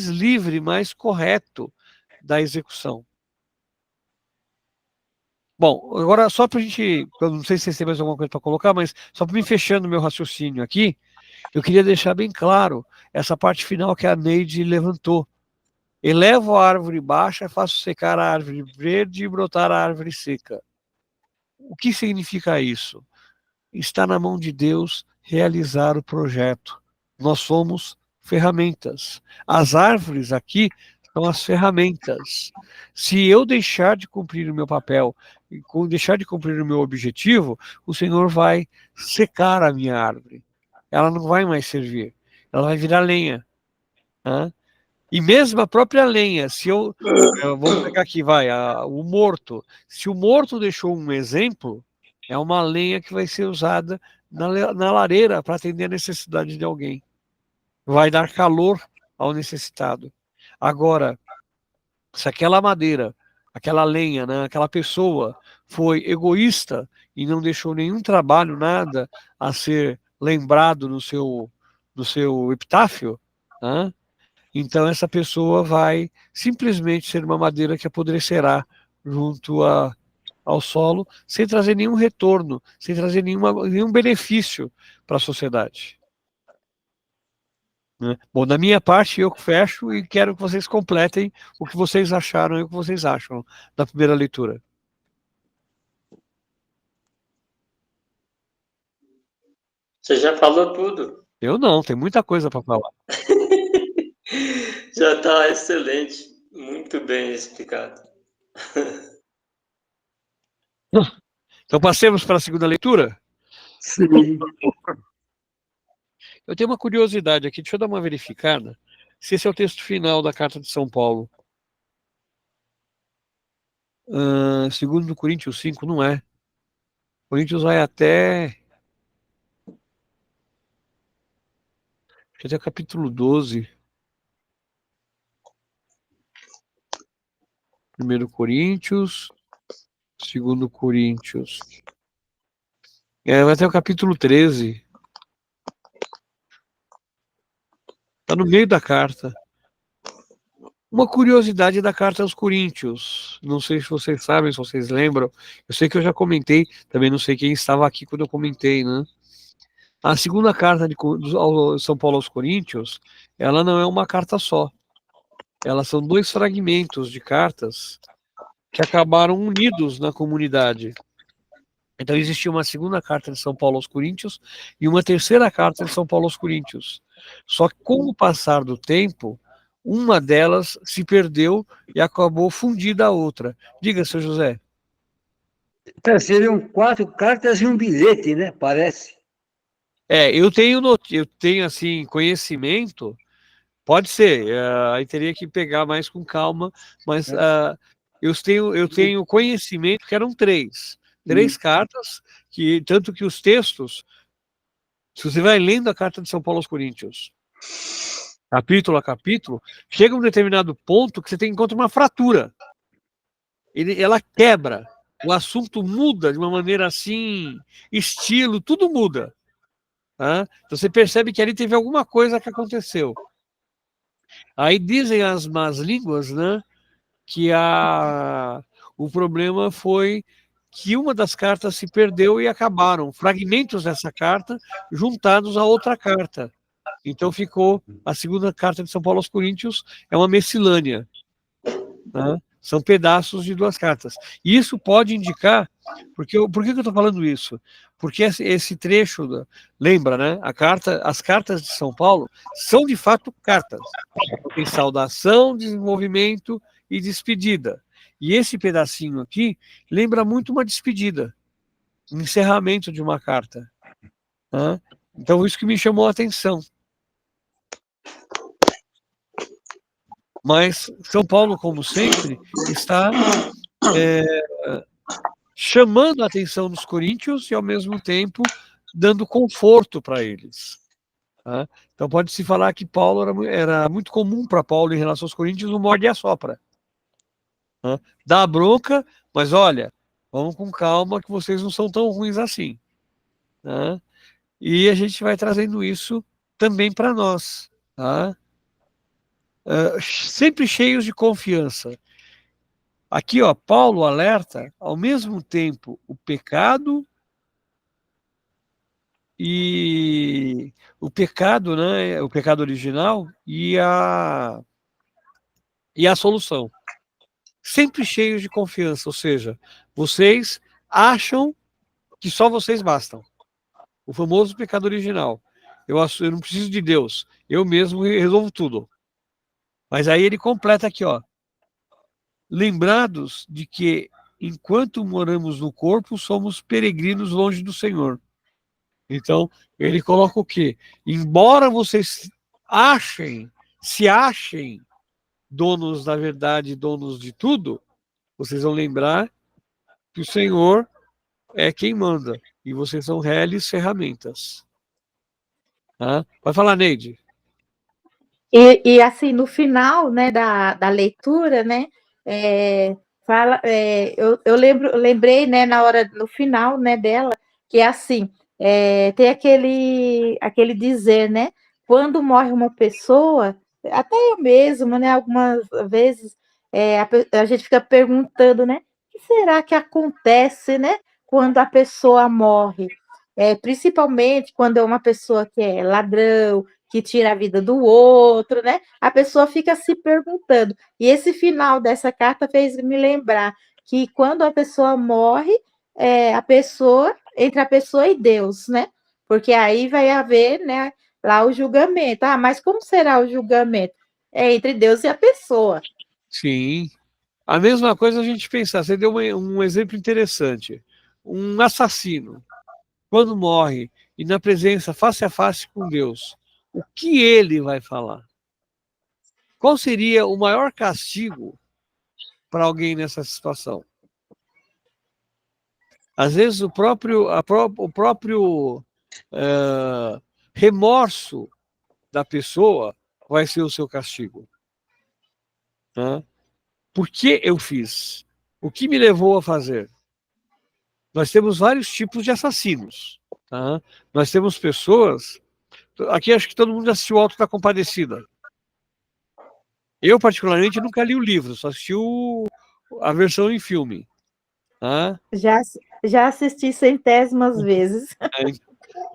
livre, mais correto da execução. Bom, agora só para a gente, eu não sei se vocês têm mais alguma coisa para colocar, mas só para me fechando meu raciocínio aqui, eu queria deixar bem claro essa parte final que a Neide levantou. Elevo a árvore baixa, faço secar a árvore verde e brotar a árvore seca. O que significa isso? Está na mão de Deus realizar o projeto. Nós somos ferramentas. As árvores aqui são as ferramentas. Se eu deixar de cumprir o meu papel, deixar de cumprir o meu objetivo, o Senhor vai secar a minha árvore. Ela não vai mais servir. Ela vai virar lenha. E mesmo a própria lenha, vamos pegar aqui, o morto. Se o morto deixou um exemplo, é uma lenha que vai ser usada na lareira para atender a necessidade de alguém. Vai dar calor ao necessitado. Agora, se aquela madeira, aquela lenha, né, aquela pessoa foi egoísta e não deixou nenhum trabalho, nada a ser lembrado no seu epitáfio, né, então essa pessoa vai simplesmente ser uma madeira que apodrecerá junto ao solo, sem trazer nenhum retorno, sem trazer nenhum benefício para a sociedade. Né? Bom, da minha parte, eu fecho e quero que vocês completem o que vocês acharam e o que vocês acham da primeira leitura. Você já falou tudo. Eu não, tem muita coisa para falar. Já está excelente. Muito bem explicado. Então passemos para a segunda leitura? Sim. Eu tenho uma curiosidade aqui, deixa eu dar uma verificada, se esse é o texto final da Carta de São Paulo. Segundo Coríntios 5, não é. Coríntios vai até o capítulo 12. 1 Coríntios, 2 Coríntios. Vai até o capítulo 13. Está no meio da carta. Uma curiosidade da carta aos Coríntios. Não sei se vocês sabem, se vocês lembram. Eu sei que eu já comentei, também não sei quem estava aqui quando eu comentei, né? A segunda carta de São Paulo aos Coríntios, ela não é uma carta só. Elas são 2 fragmentos de cartas que acabaram unidos na comunidade. Então existia uma segunda carta de São Paulo aos Coríntios e uma terceira carta de São Paulo aos Coríntios. Só que com o passar do tempo, uma delas se perdeu e acabou fundida a outra. Diga, seu José. Então, seriam 4 cartas e um bilhete, né? Parece. Eu tenho assim, conhecimento, pode ser, aí teria que pegar mais com calma, mas eu tenho conhecimento que eram 3 cartas, que tanto que os textos, se você vai lendo a carta de São Paulo aos Coríntios, capítulo a capítulo, chega um determinado ponto que você encontra uma fratura. Ela quebra, o assunto muda de uma maneira assim, estilo, tudo muda. Tá? Então você percebe que ali teve alguma coisa que aconteceu. Aí dizem as más línguas, né, que o problema foi que uma das cartas se perdeu e acabaram fragmentos dessa carta juntados a outra carta. Então ficou a segunda carta de São Paulo aos Coríntios, é uma mescilânea. Né? São pedaços de 2 cartas. E isso pode indicar, por que eu estou falando isso? Porque esse trecho, lembra, né? As cartas de São Paulo são de fato cartas. Tem saudação, desenvolvimento e despedida. E esse pedacinho aqui lembra muito uma despedida, um encerramento de uma carta. Né? Então isso que me chamou a atenção. Mas São Paulo, como sempre, está chamando a atenção dos coríntios e, ao mesmo tempo, dando conforto para eles. Tá? Então, pode-se falar que Paulo era muito comum para Paulo, em relação aos coríntios, o morde e assopra. Tá? Dá a bronca, mas olha, vamos com calma que vocês não são tão ruins assim. Tá? E a gente vai trazendo isso também para nós. Tá? Sempre cheios de confiança. Aqui, ó, Paulo alerta, ao mesmo tempo, o pecado, né, o pecado original e a solução. Sempre cheios de confiança, ou seja, vocês acham que só vocês bastam. O famoso pecado original. Eu não preciso de Deus, eu mesmo resolvo tudo. Mas aí ele completa aqui, ó. Lembrados de que, enquanto moramos no corpo, somos peregrinos longe do Senhor. Então, ele coloca o quê? Embora vocês se achem donos da verdade, donos de tudo, vocês vão lembrar que o Senhor é quem manda, e vocês são réis ferramentas. Tá? Pode falar, Neide. E assim, no final, né, da leitura, né, eu lembrei, né, no final, né, dela, que é assim, tem aquele dizer, né, quando morre uma pessoa, até eu mesma, né? Algumas vezes a gente fica perguntando, né? O que será que acontece, né? Quando a pessoa morre? Principalmente quando é uma pessoa que é ladrão, que tira a vida do outro, né? A pessoa fica se perguntando. E esse final dessa carta fez me lembrar que quando a pessoa morre, entre a pessoa e Deus, né? Porque aí vai haver, né, lá o julgamento. Ah, mas como será o julgamento? É entre Deus e a pessoa. Sim. A mesma coisa a gente pensar, você deu um exemplo interessante. Um assassino, quando morre e na presença face a face com Deus, o que ele vai falar? Qual seria o maior castigo para alguém nessa situação? Às vezes o próprio remorso da pessoa vai ser o seu castigo. Né? Por que eu fiz? O que me levou a fazer? Nós temos vários tipos de assassinos. Tá? Nós temos pessoas... Aqui acho que todo mundo assistiu Auto da Compadecida. Eu, particularmente, nunca li o livro, só assisti a versão em filme. Tá? Já assisti centésimas vezes.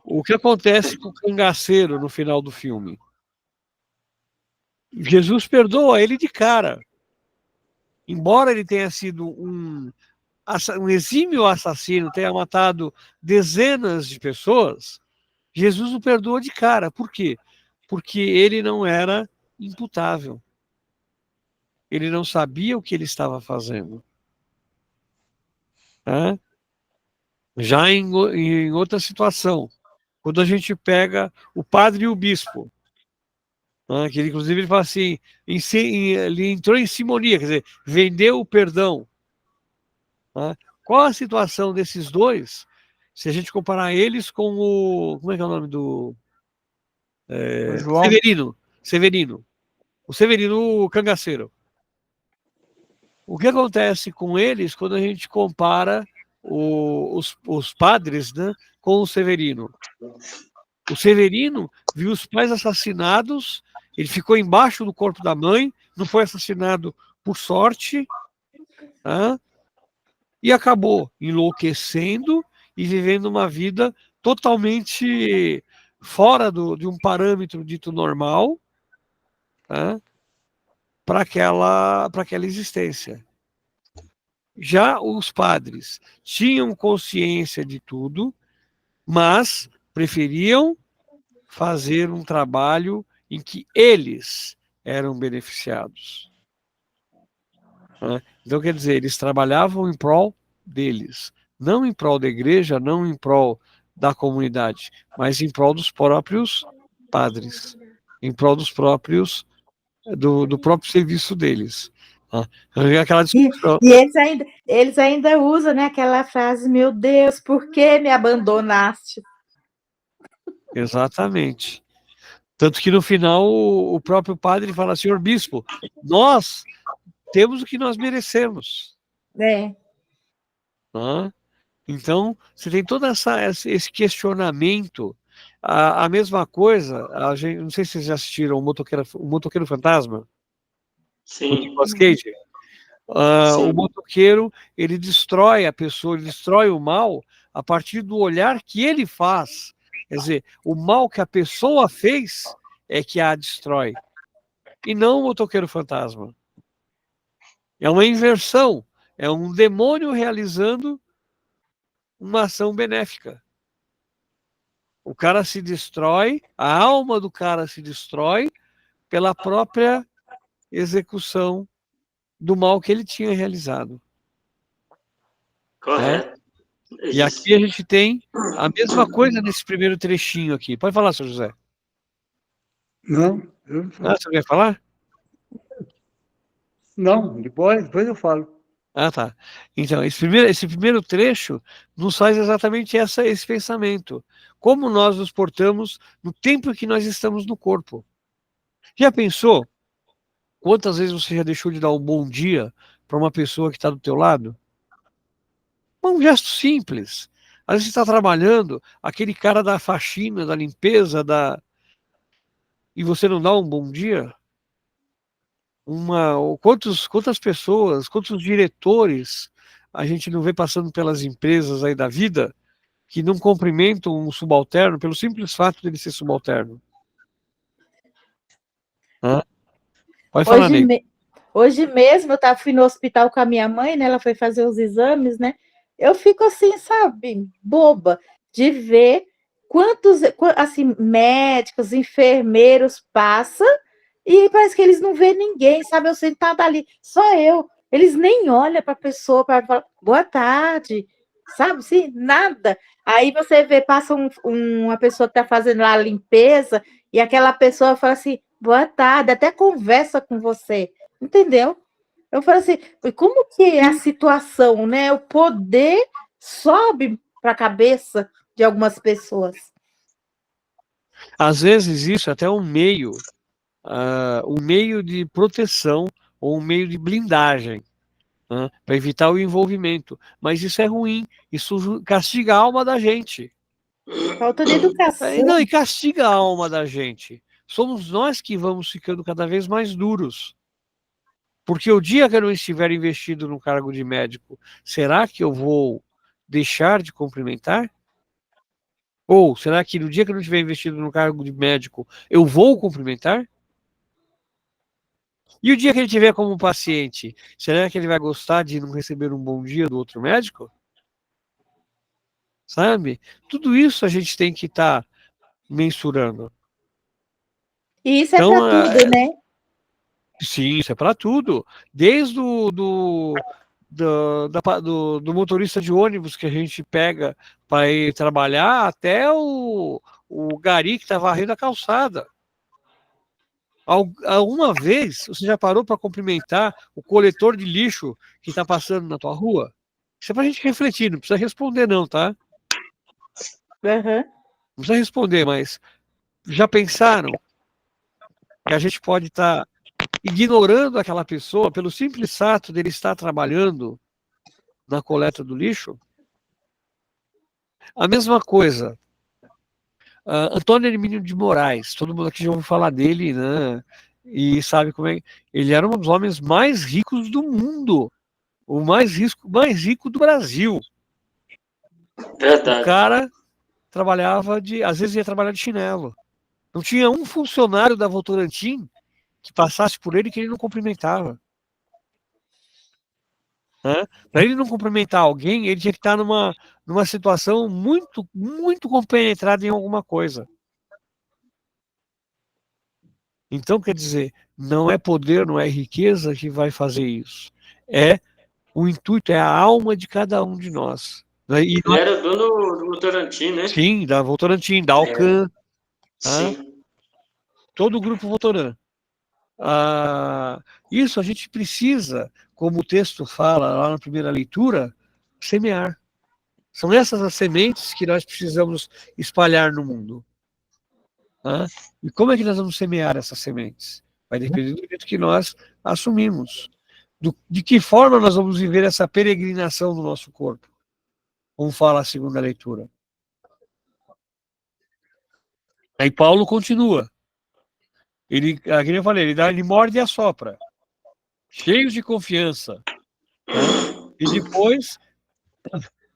O que acontece com o cangaceiro no final do filme? Jesus perdoa ele de cara. Embora ele tenha sido um exímio assassino, tenha matado dezenas de pessoas, Jesus o perdoa de cara. Por quê? Porque ele não era imputável. Ele não sabia o que ele estava fazendo. Tá? Já em outra situação, quando a gente pega o padre e o bispo, né, que ele, inclusive, ele fala assim, ele entrou em simonia, quer dizer, vendeu o perdão. Né? Qual a situação desses dois, se a gente comparar eles com o... Como é que é o nome do... João. Severino. O Severino cangaceiro. O que acontece com eles quando a gente compara os padres, né, com o Severino? O Severino viu os pais assassinados, ele ficou embaixo do corpo da mãe, não foi assassinado por sorte, tá? E acabou enlouquecendo e vivendo uma vida totalmente fora de um parâmetro dito normal, tá? Para aquela existência. Já os padres tinham consciência de tudo, mas preferiam fazer um trabalho em que eles eram beneficiados. Né? Então, quer dizer, eles trabalhavam em prol deles, não em prol da igreja, não em prol da comunidade, mas em prol dos próprios padres, em prol dos próprios, do próprio serviço deles. Aquela discussão. E eles ainda usam, né, aquela frase, meu Deus, por que me abandonaste? Exatamente. Tanto que no final o próprio padre fala, senhor bispo, nós temos o que nós merecemos. É. Então, você tem todo esse questionamento. A mesma coisa, não sei se vocês já assistiram o Motoqueiro Fantasma, Sim. o Nicolas Cage. O motoqueiro, ele destrói a pessoa, ele destrói o mal a partir do olhar que ele faz. Quer dizer, o mal que a pessoa fez é que a destrói. E não o motoqueiro fantasma. É uma inversão. É um demônio realizando uma ação benéfica. O cara se destrói, a alma do cara se destrói pela própria execução do mal que ele tinha realizado. Correto. Né? E aqui a gente tem a mesma coisa nesse primeiro trechinho aqui. Pode falar, senhor José. Não, eu não falo. Você quer falar? Não, depois eu falo. Ah, tá. Então, esse primeiro trecho nos faz exatamente esse pensamento. Como nós nos portamos no tempo que nós estamos no corpo. Já pensou quantas vezes você já deixou de dar um bom dia para uma pessoa que está do teu lado? Um gesto simples. Às vezes você está trabalhando, aquele cara da faxina, da limpeza, e você não dá um bom dia? quantas pessoas, quantos diretores a gente não vê passando pelas empresas aí da vida que não cumprimentam um subalterno pelo simples fato de ele ser subalterno? Hã? Pode falar, Hoje, Ney. hoje mesmo fui no hospital com a minha mãe, né? Ela foi fazer os exames, né? Eu fico assim, sabe, boba, de ver quantos, assim, médicos, enfermeiros passam e parece que eles não vêem ninguém, sabe? Eu sentada ali, só eu. Eles nem olham para a pessoa para falar boa tarde, sabe? Sim, nada. Aí você vê, passa uma pessoa que está fazendo lá a limpeza e aquela pessoa fala assim, boa tarde, até conversa com você, entendeu? Eu falo assim, como que é a situação, né? O poder sobe para a cabeça de algumas pessoas. Às vezes isso é até um meio de proteção ou um meio de blindagem, né, para evitar o envolvimento. Mas isso é ruim, isso castiga a alma da gente. Falta de educação. Não, e castiga a alma da gente. Somos nós que vamos ficando cada vez mais duros. Porque o dia que eu não estiver investido no cargo de médico, será que eu vou deixar de cumprimentar? Ou será que no dia que eu não estiver investido no cargo de médico, eu vou cumprimentar? E o dia que ele tiver como paciente, será que ele vai gostar de não receber um bom dia do outro médico? Sabe? Tudo isso a gente tem que estar mensurando. E isso é Então, para tudo, né? sim, isso é para tudo. Desde do motorista de ônibus que a gente pega para ir trabalhar até o gari que está varrendo a calçada. Alguma vez você já parou para cumprimentar o coletor de lixo que está passando na tua rua? Isso é para a gente refletir, não precisa responder não, tá? Uhum. Não precisa responder, mas já pensaram que a gente pode estar ignorando aquela pessoa pelo simples fato dele estar trabalhando na coleta do lixo? A mesma coisa, Antônio Hermínio de Moraes, todo mundo aqui já ouviu falar dele, né? E sabe como é. Ele era um dos homens mais ricos do mundo, o mais rico do Brasil. Verdade. O cara trabalhava às vezes ia trabalhar de chinelo. Não tinha um funcionário da Votorantim que passasse por ele que ele não cumprimentava. Né? Para ele não cumprimentar alguém, ele tinha que estar numa situação muito, muito compenetrada em alguma coisa. Então, quer dizer, não é poder, não é riqueza que vai fazer isso. O intuito é a alma de cada um de nós. Né? Ele era dono do Votorantim, né? Sim, da Votorantim, da Alcan, Sim. todo o grupo Votoran. Isso a gente precisa, como o texto fala lá na primeira leitura, semear. São essas as sementes que nós precisamos espalhar no mundo. E como é que nós vamos semear essas sementes? Vai depender do jeito que nós assumimos. De que forma nós vamos viver essa peregrinação do nosso corpo? Como fala a segunda leitura. Aí Paulo continua. Ele, como eu falei, ele morde e assopra. Cheios de confiança. Né? E depois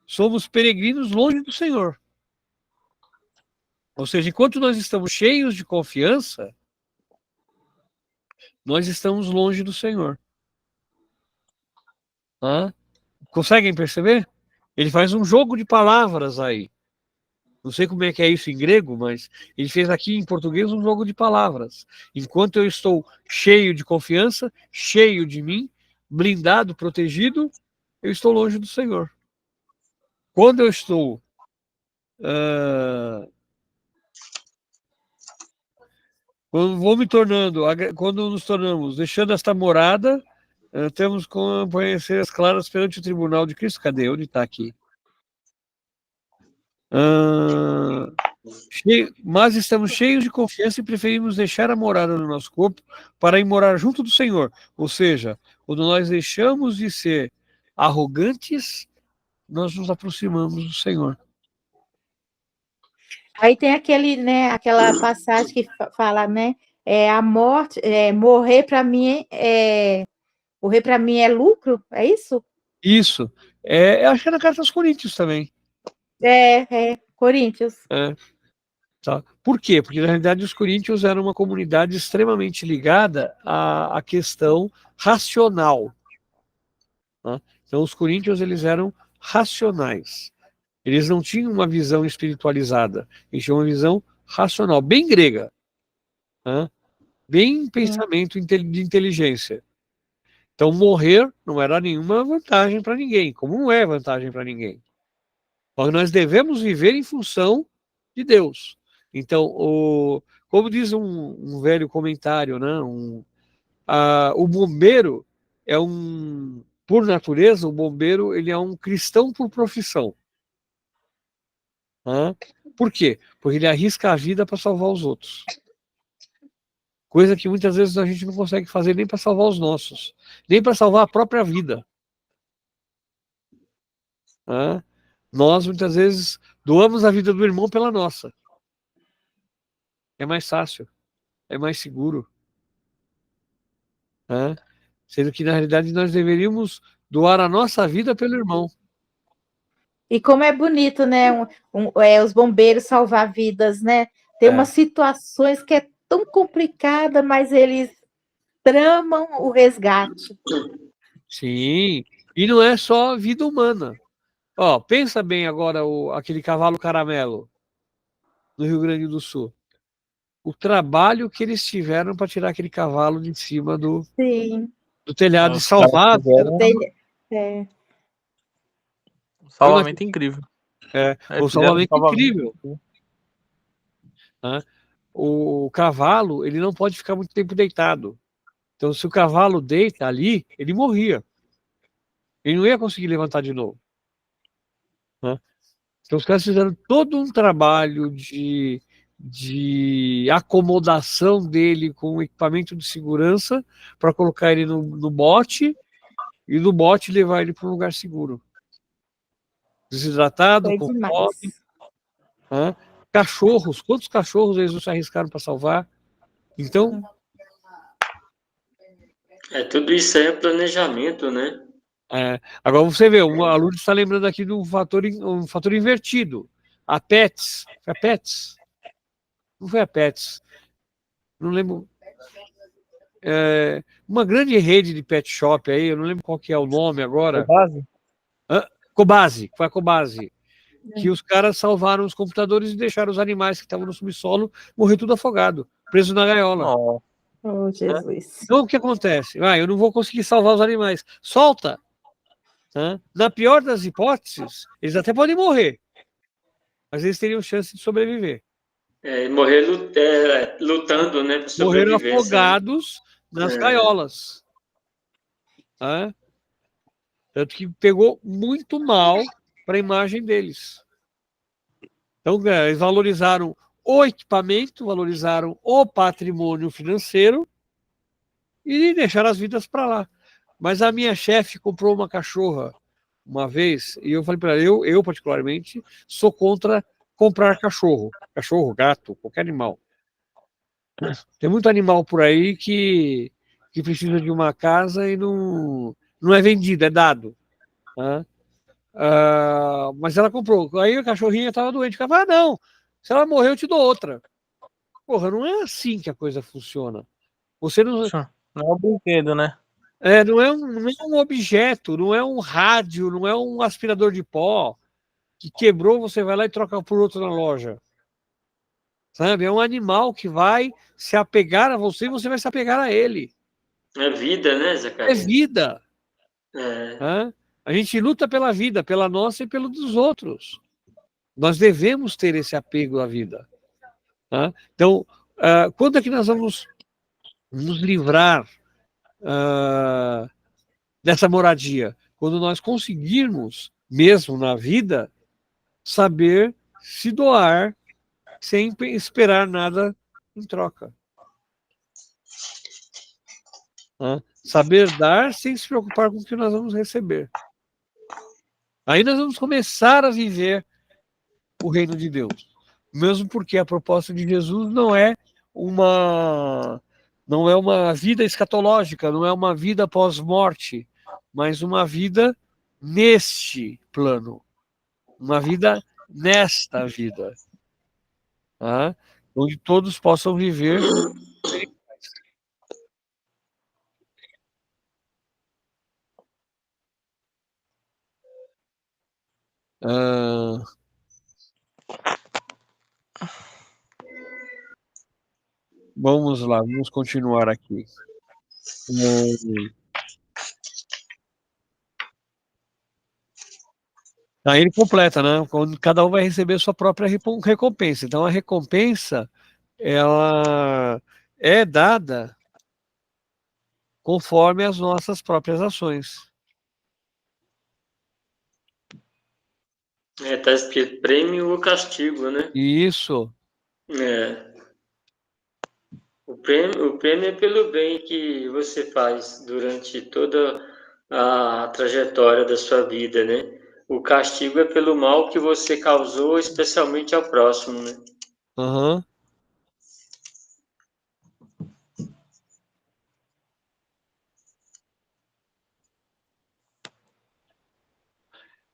somos peregrinos longe do Senhor. Ou seja, enquanto nós estamos cheios de confiança, nós estamos longe do Senhor. Conseguem perceber? Ele faz um jogo de palavras aí. Não sei como é que é isso em grego, mas ele fez aqui em português um jogo de palavras. Enquanto eu estou cheio de confiança, cheio de mim, blindado, protegido, eu estou longe do Senhor. Quando eu estou quando nos tornamos, deixando esta morada, temos como conhecer as claras perante o tribunal de Cristo. Cadê? Onde está aqui? Mas estamos cheios de confiança e preferimos deixar a morada no nosso corpo para ir morar junto do Senhor. Ou seja, quando nós deixamos de ser arrogantes, nós nos aproximamos do Senhor. Aí tem aquela passagem que fala, né? a morte, morrer para mim é lucro, é isso? Isso. Acho que é na carta aos Coríntios também. Coríntios. Tá. Por quê? Porque, na realidade, os coríntios eram uma comunidade extremamente ligada à questão racional. Tá? Então, os coríntios, eles eram racionais. Eles não tinham uma visão espiritualizada. Eles tinham uma visão racional, bem grega. Tá? Bem pensamento de inteligência. Então, morrer não era nenhuma vantagem para ninguém, como não é vantagem para ninguém. Mas nós devemos viver em função de Deus. Então, como diz um velho comentário, né? O bombeiro por natureza, o bombeiro ele é um cristão por profissão. Né? Por quê? Porque ele arrisca a vida para salvar os outros. Coisa que muitas vezes a gente não consegue fazer nem para salvar os nossos, nem para salvar a própria vida. Né? Nós, muitas vezes, doamos a vida do irmão pela nossa. É mais fácil, é mais seguro. Né? Sendo que, na realidade, nós deveríamos doar a nossa vida pelo irmão. E como é bonito, né? Os bombeiros salvar vidas, né? Tem umas situações que é tão complicada, mas eles tramam o resgate. Sim, e não é só vida humana. Ó, pensa bem agora aquele cavalo caramelo no Rio Grande do Sul. O trabalho que eles tiveram para tirar aquele cavalo de cima do telhado e salvar. Um salvamento incrível. Um salvamento incrível. O cavalo, ele não pode ficar muito tempo deitado. Então, se o cavalo deita ali, ele morria. Ele não ia conseguir levantar de novo. Né? Então, os caras fizeram todo um trabalho de acomodação dele com equipamento de segurança para colocar ele no bote e do bote levar ele para um lugar seguro. Desidratado, com fome. Né? Cachorros, quantos cachorros eles não se arriscaram para salvar? Então... tudo isso aí é planejamento, né? Agora você vê, a Lourdes está lembrando aqui de um fator invertido. A Pets. Foi a Pets? Não foi a Pets. Não lembro. Uma grande rede de pet shop aí, eu não lembro qual que é o nome agora. Cobase? Cobase, foi a Cobase. Que os caras salvaram os computadores e deixaram os animais que estavam no subsolo morrer tudo afogado, preso na gaiola. Oh, Jesus. Então o que acontece? Eu não vou conseguir salvar os animais. Solta! Na pior das hipóteses, eles até podem morrer, mas eles teriam chance de sobreviver. Morrer lutando, né? Morreram afogados nas gaiolas. Tanto que pegou muito mal para a imagem deles. Então, eles valorizaram o equipamento, valorizaram o patrimônio financeiro e deixaram as vidas para lá. Mas a minha chefe comprou uma cachorra uma vez, e eu falei para ela, eu particularmente, sou contra comprar cachorro, gato, qualquer animal. Tem muito animal por aí que precisa de uma casa e não é vendido, é dado. Mas ela comprou. Aí a cachorrinha estava doente. Ela falou, não, se ela morrer eu te dou outra. Porra, não é assim que a coisa funciona. Você não... Não é um brinquedo, né? Não é um objeto, não é um rádio, não é um aspirador de pó que quebrou, você vai lá e troca por outro na loja. Sabe? É um animal que vai se apegar a você e você vai se apegar a ele. É vida, né, Zacarias? É vida. A gente luta pela vida, pela nossa e pelo dos outros. Nós devemos ter esse apego à vida. Então, quando é que nós vamos nos livrar dessa moradia? Quando nós conseguirmos, mesmo na vida, saber se doar sem esperar nada em troca. Saber dar sem se preocupar com o que nós vamos receber. Aí nós vamos começar a viver o reino de Deus. Mesmo porque a proposta de Jesus não é não é uma vida escatológica, não é uma vida pós-morte, mas uma vida neste plano, uma vida nesta vida, tá? Onde todos possam viver. Vamos lá, vamos continuar aqui. Aí ele completa, né? Quando cada um vai receber sua própria recompensa. Então a recompensa ela é dada conforme as nossas próprias ações. Está escrito prêmio ou castigo, né? Isso. O prêmio é pelo bem que você faz durante toda a trajetória da sua vida, né? O castigo é pelo mal que você causou, especialmente ao próximo, né? Uhum.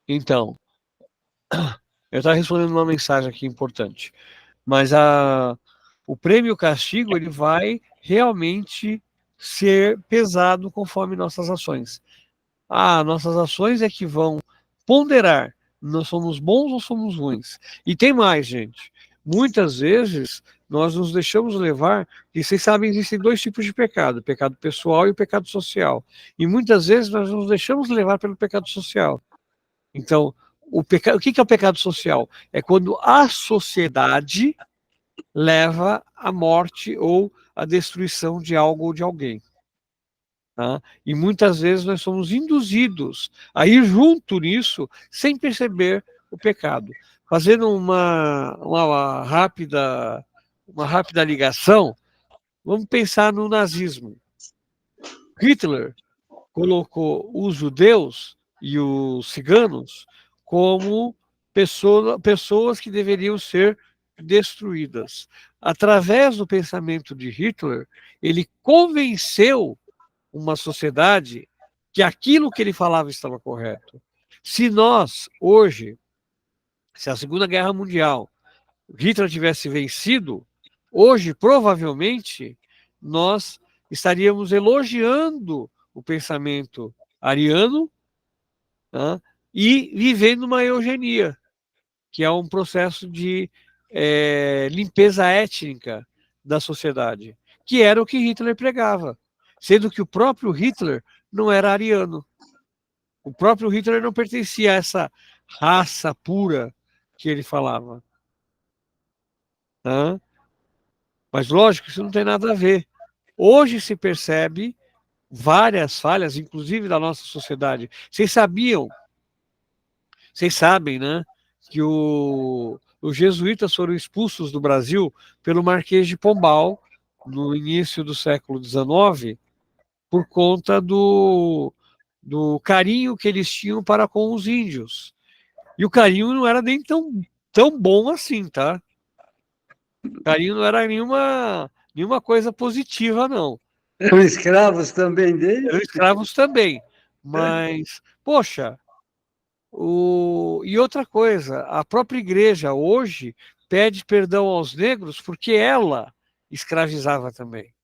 Então, eu estava respondendo uma mensagem aqui importante, mas o prêmio e o castigo ele vai realmente ser pesado conforme nossas ações. Nossas ações é que vão ponderar, nós somos bons ou somos ruins. E tem mais, gente. Muitas vezes nós nos deixamos levar, e vocês sabem, existem dois tipos de pecado, o pecado pessoal e o pecado social. E muitas vezes nós nos deixamos levar pelo pecado social. Então, o que é o pecado social? É quando a sociedade leva à morte ou à destruição de algo ou de alguém. Tá? E muitas vezes nós somos induzidos a ir junto nisso sem perceber o pecado. Fazendo uma rápida ligação, vamos pensar no nazismo. Hitler colocou os judeus e os ciganos como pessoas que deveriam ser destruídas. Através do pensamento de Hitler, ele convenceu uma sociedade que aquilo que ele falava estava correto. Se nós, hoje, se a Segunda Guerra Mundial, Hitler tivesse vencido, hoje, provavelmente, nós estaríamos elogiando o pensamento ariano, tá? E vivendo uma eugenia, que é um processo de limpeza étnica da sociedade, que era o que Hitler pregava, sendo que o próprio Hitler não era ariano. O próprio Hitler não pertencia a essa raça pura que ele falava. Tá? Mas, lógico, isso não tem nada a ver. Hoje se percebe várias falhas, inclusive da nossa sociedade. Vocês sabem, né, que os jesuítas foram expulsos do Brasil pelo Marquês de Pombal no início do século XIX por conta do carinho que eles tinham para com os índios. E o carinho não era nem tão bom assim, tá? O carinho não era nenhuma coisa positiva, não. Eram escravos também deles? Eram escravos também. Mas, poxa, e outra coisa, a própria igreja hoje pede perdão aos negros porque ela escravizava também.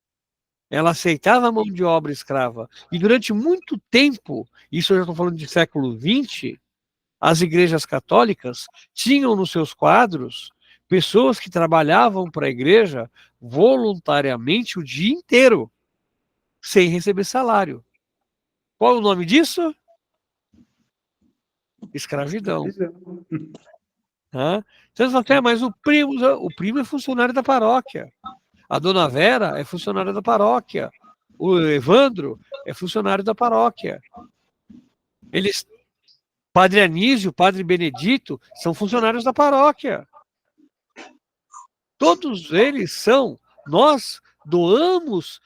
Ela aceitava a mão de obra escrava. E durante muito tempo, isso eu já estou falando de século XX, as igrejas católicas tinham nos seus quadros pessoas que trabalhavam para a igreja voluntariamente o dia inteiro, sem receber salário. Qual é o nome disso? Escravidão. Tá? Então, você fala, mas o primo é funcionário da paróquia. A dona Vera é funcionária da paróquia. O Evandro é funcionário da paróquia. Padre Anísio, Padre Benedito, são funcionários da paróquia. Todos eles são. Nós doamos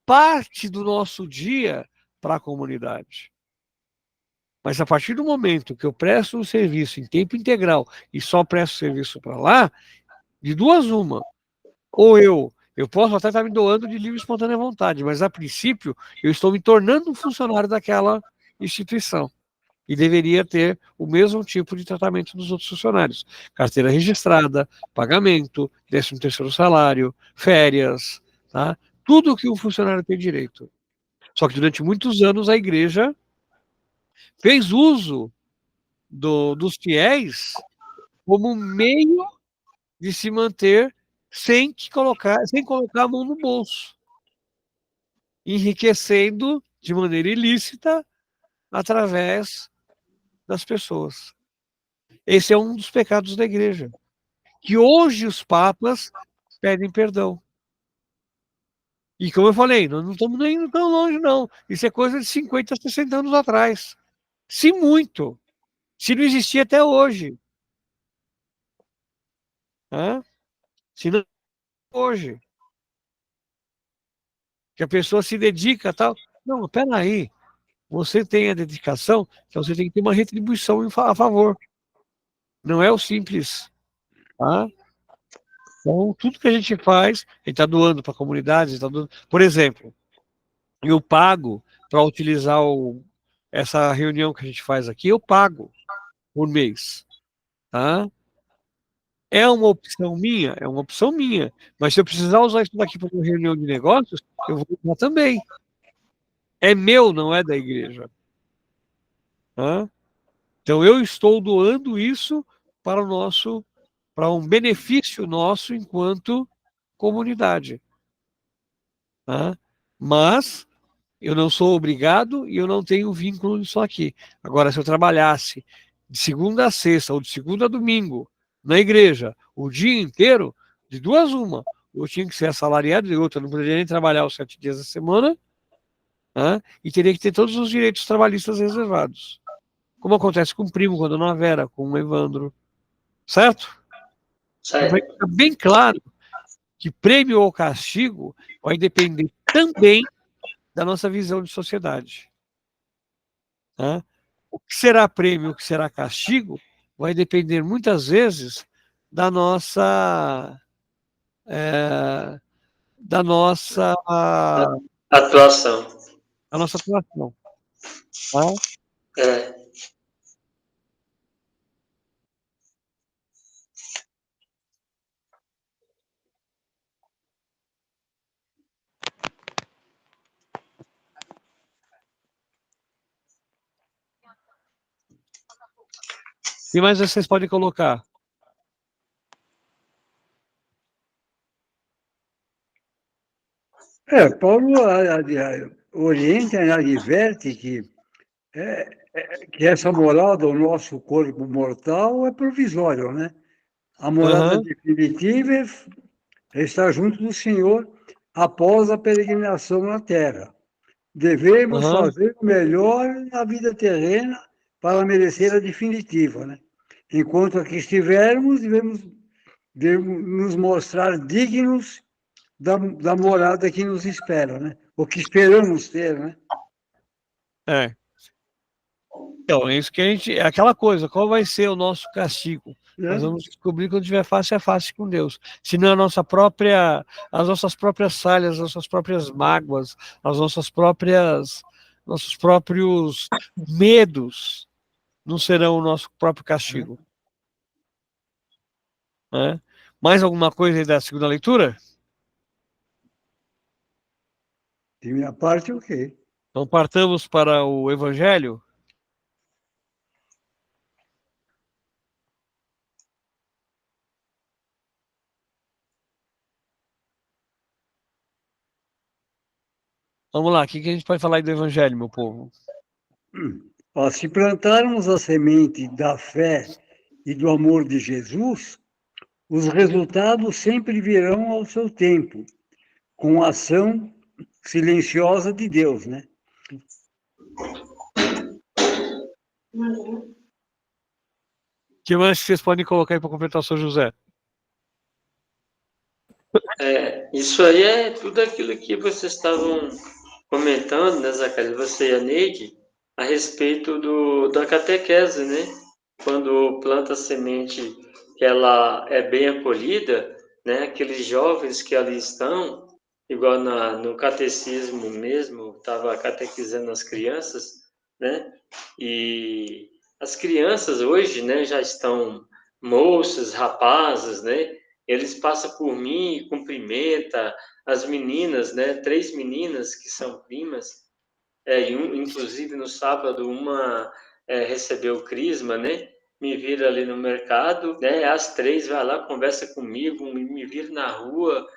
parte do nosso dia para a comunidade. Mas a partir do momento que eu presto um serviço em tempo integral e só presto serviço para lá, de duas uma. Ou eu Eu posso até estar me doando de livre e espontânea vontade, mas a princípio eu estou me tornando um funcionário daquela instituição. E deveria ter o mesmo tipo de tratamento dos outros funcionários. Carteira registrada, pagamento, 13º salário, férias, tá? Tudo que um funcionário tem direito. Só que durante muitos anos a igreja fez uso dos fiéis como meio de se manter sem colocar a mão no bolso, enriquecendo de maneira ilícita através das pessoas. Esse é um dos pecados da igreja, que hoje os papas pedem perdão. E como eu falei, nós não estamos nem indo tão longe, não. Isso é coisa de 50, 60 anos atrás. Se muito. Se não existia até hoje. Né? Se não hoje. Que a pessoa se dedica a tal. Não, peraí. Você tem a dedicação, então você tem que ter uma retribuição a favor. Não é o simples. Tá? Então, tudo que a gente faz, a gente está doando para a comunidade, tá doando... Por exemplo, eu pago para utilizar essa reunião que a gente faz aqui, eu pago por mês. Tá? É uma opção minha? É uma opção minha. Mas se eu precisar usar isso daqui para uma reunião de negócios, eu vou usar também. É meu, não é da igreja. Tá? Então, eu estou doando isso para um benefício nosso enquanto comunidade. Tá? Mas eu não sou obrigado e eu não tenho vínculo nisso aqui. Agora, se eu trabalhasse de segunda a sexta ou de segunda a domingo na igreja o dia inteiro, de 2 uma, eu tinha que ser assalariado e outra, eu não poderia nem trabalhar os 7 dias da semana, né? E teria que ter todos os direitos trabalhistas reservados. Como acontece com o primo, com a dona Vera, com o Evandro. Certo? Então, vai ficar bem claro que prêmio ou castigo vai depender também da nossa visão de sociedade. Tá? O que será prêmio, o que será castigo, vai depender muitas vezes da nossa atuação. A nossa atuação. Tá? É. E mais vocês podem colocar? Paulo orienta, adverte que essa morada do nosso corpo mortal é provisória, né? A morada definitiva é estar junto do Senhor após a peregrinação na Terra. Devemos fazer o melhor na vida terrena para merecer a definitiva, né? Enquanto aqui estivermos, devemos nos mostrar dignos da morada que nos espera, né? O que esperamos ter, né? Então, é isso que é aquela coisa, qual vai ser o nosso castigo? Nós vamos descobrir quando tiver face a face com Deus. Se não as nossas próprias falhas, as nossas próprias mágoas, nossos próprios medos não serão o nosso próprio castigo. Né? Mais alguma coisa aí da segunda leitura? De minha parte, ok. Então partamos para o Evangelho. Vamos lá, o que a gente pode falar aí do Evangelho, meu povo? Se plantarmos a semente da fé e do amor de Jesus, os resultados sempre virão ao seu tempo, com a ação silenciosa de Deus, né? O que mais vocês podem colocar aí para completar o São José? Isso aí é tudo aquilo que vocês estavam comentando, né, Zacarias, você e a Neide, a respeito da catequese, né? Quando planta a semente que ela é bem acolhida, né? Aqueles jovens que ali estão, igual no catecismo mesmo, estava catequizando as crianças, né? E as crianças hoje, né, já estão moças, rapazes, né? Eles passam por mim e cumprimenta as meninas, né? 3 meninas que são primas, inclusive no sábado uma recebeu o crisma, né? Me vira ali no mercado, né? As 3 vai lá, conversa comigo, me vira na rua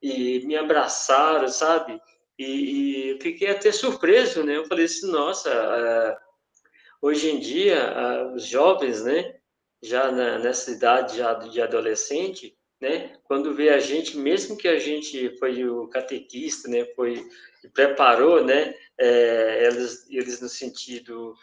e me abraçaram, sabe? E fiquei até surpreso, né? Eu falei assim, nossa, hoje em dia, os jovens, né, já nessa idade já de adolescente, né, quando vê a gente, mesmo que a gente foi o catequista, né, foi preparou, né, eles no sentido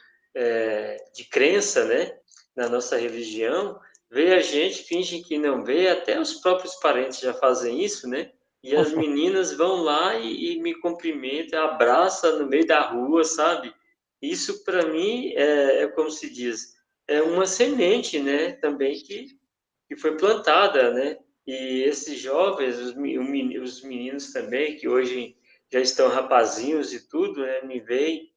de crença, né, na nossa religião, vê a gente, fingem que não vê, até os próprios parentes já fazem isso, né, e as meninas vão lá e me cumprimentam, abraçam no meio da rua, sabe? Isso, para mim, como se diz, é uma semente, né, também que foi plantada, né? E esses jovens, os meninos também, que hoje já estão rapazinhos e tudo, né, me veem,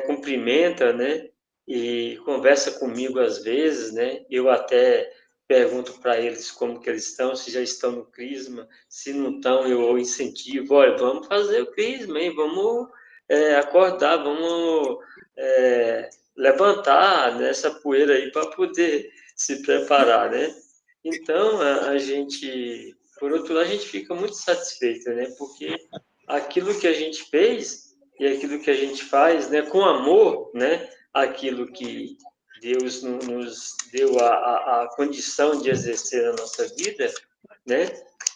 cumprimenta, né? E conversa comigo às vezes, né? Eu até pergunto para eles como que eles estão, se já estão no crisma, se não estão, eu incentivo, olha, vamos fazer o crisma, hein? Vamos acordar, vamos levantar nessa poeira aí para poder se preparar, né? Então, a gente, por outro lado, a gente fica muito satisfeito, né? Porque aquilo que a gente fez e aquilo que a gente faz, né, com amor, né, aquilo que Deus nos deu a condição de exercer na nossa vida, né,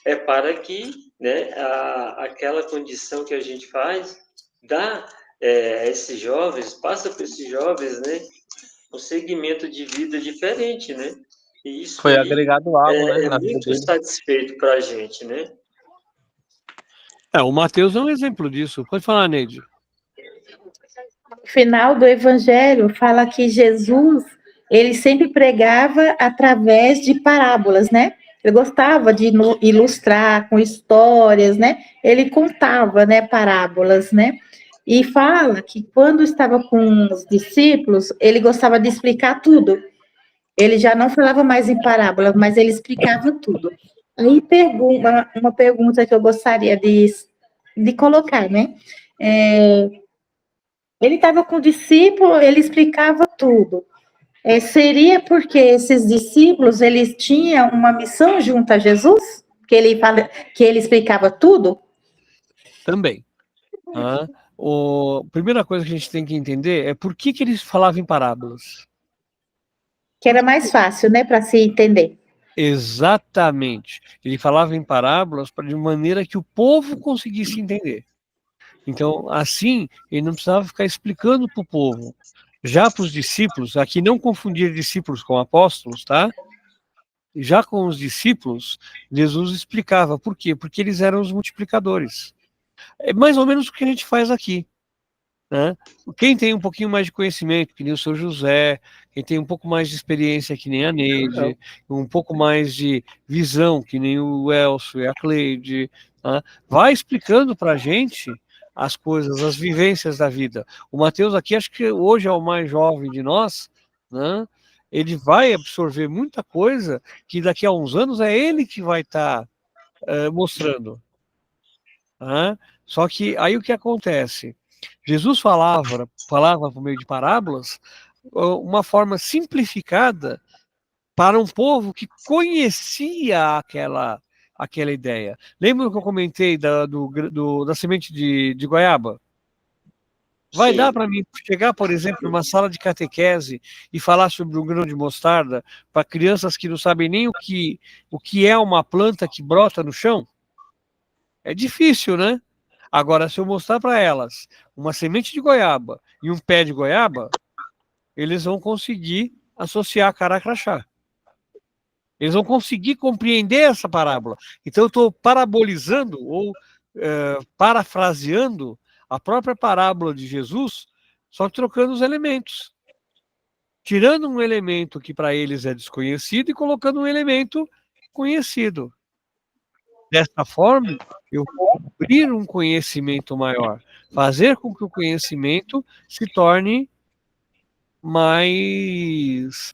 é para que, né, aquela condição que a gente faz dá a esses jovens, passa para esses jovens, né, um segmento de vida diferente, né, e isso Foi aí agregado algo, né, é na vida muito dele. satisfeito para a gente, né. O Mateus é um exemplo disso. Pode falar, Neide. No final do Evangelho fala que Jesus, ele sempre pregava através de parábolas, né? Ele gostava de ilustrar com histórias, né? Ele contava, né, parábolas, né? E fala que quando estava com os discípulos, ele gostava de explicar tudo. Ele já não falava mais em parábola, mas ele explicava tudo. Aí uma pergunta que eu gostaria de colocar, né? Ele estava com o discípulo, ele explicava tudo. Seria porque esses discípulos eles tinham uma missão junto a Jesus? Que ele explicava tudo? Também. A primeira coisa que a gente tem que entender é por que eles falavam em parábolas. Que era mais fácil, né, para se entender. Exatamente. Ele falava em parábolas de maneira que o povo conseguisse entender. Então, assim, ele não precisava ficar explicando para o povo. Já para os discípulos, aqui não confundir discípulos com apóstolos, tá? Já com os discípulos, Jesus explicava. Por quê? Porque eles eram os multiplicadores. É mais ou menos o que a gente faz aqui, né? Quem tem um pouquinho mais de conhecimento, que nem o seu José, quem tem um pouco mais de experiência, que nem a Neide, um pouco mais de visão, que nem o Elcio e a Cleide, tá? Vai explicando para a gente as coisas, as vivências da vida. O Mateus aqui, acho que hoje é o mais jovem de nós, né? Ele vai absorver muita coisa que daqui a uns anos é ele que vai estar mostrando. Tá? Só que aí o que acontece? Jesus falava por meio de parábolas uma forma simplificada para um povo que conhecia aquela ideia. Lembra que eu comentei da semente de goiaba? Vai Sim. dar para mim chegar, por exemplo, numa sala de catequese e falar sobre um grão de mostarda para crianças que não sabem nem o que é uma planta que brota no chão? É difícil, né? Agora, se eu mostrar para elas uma semente de goiaba e um pé de goiaba, eles vão conseguir associar cara a crachá. Eles vão conseguir compreender essa parábola. Então, eu estou parabolizando ou parafraseando a própria parábola de Jesus, só que trocando os elementos. Tirando um elemento que para eles é desconhecido e colocando um elemento conhecido. Dessa forma, eu vou abrir um conhecimento maior, fazer com que o conhecimento se torne mais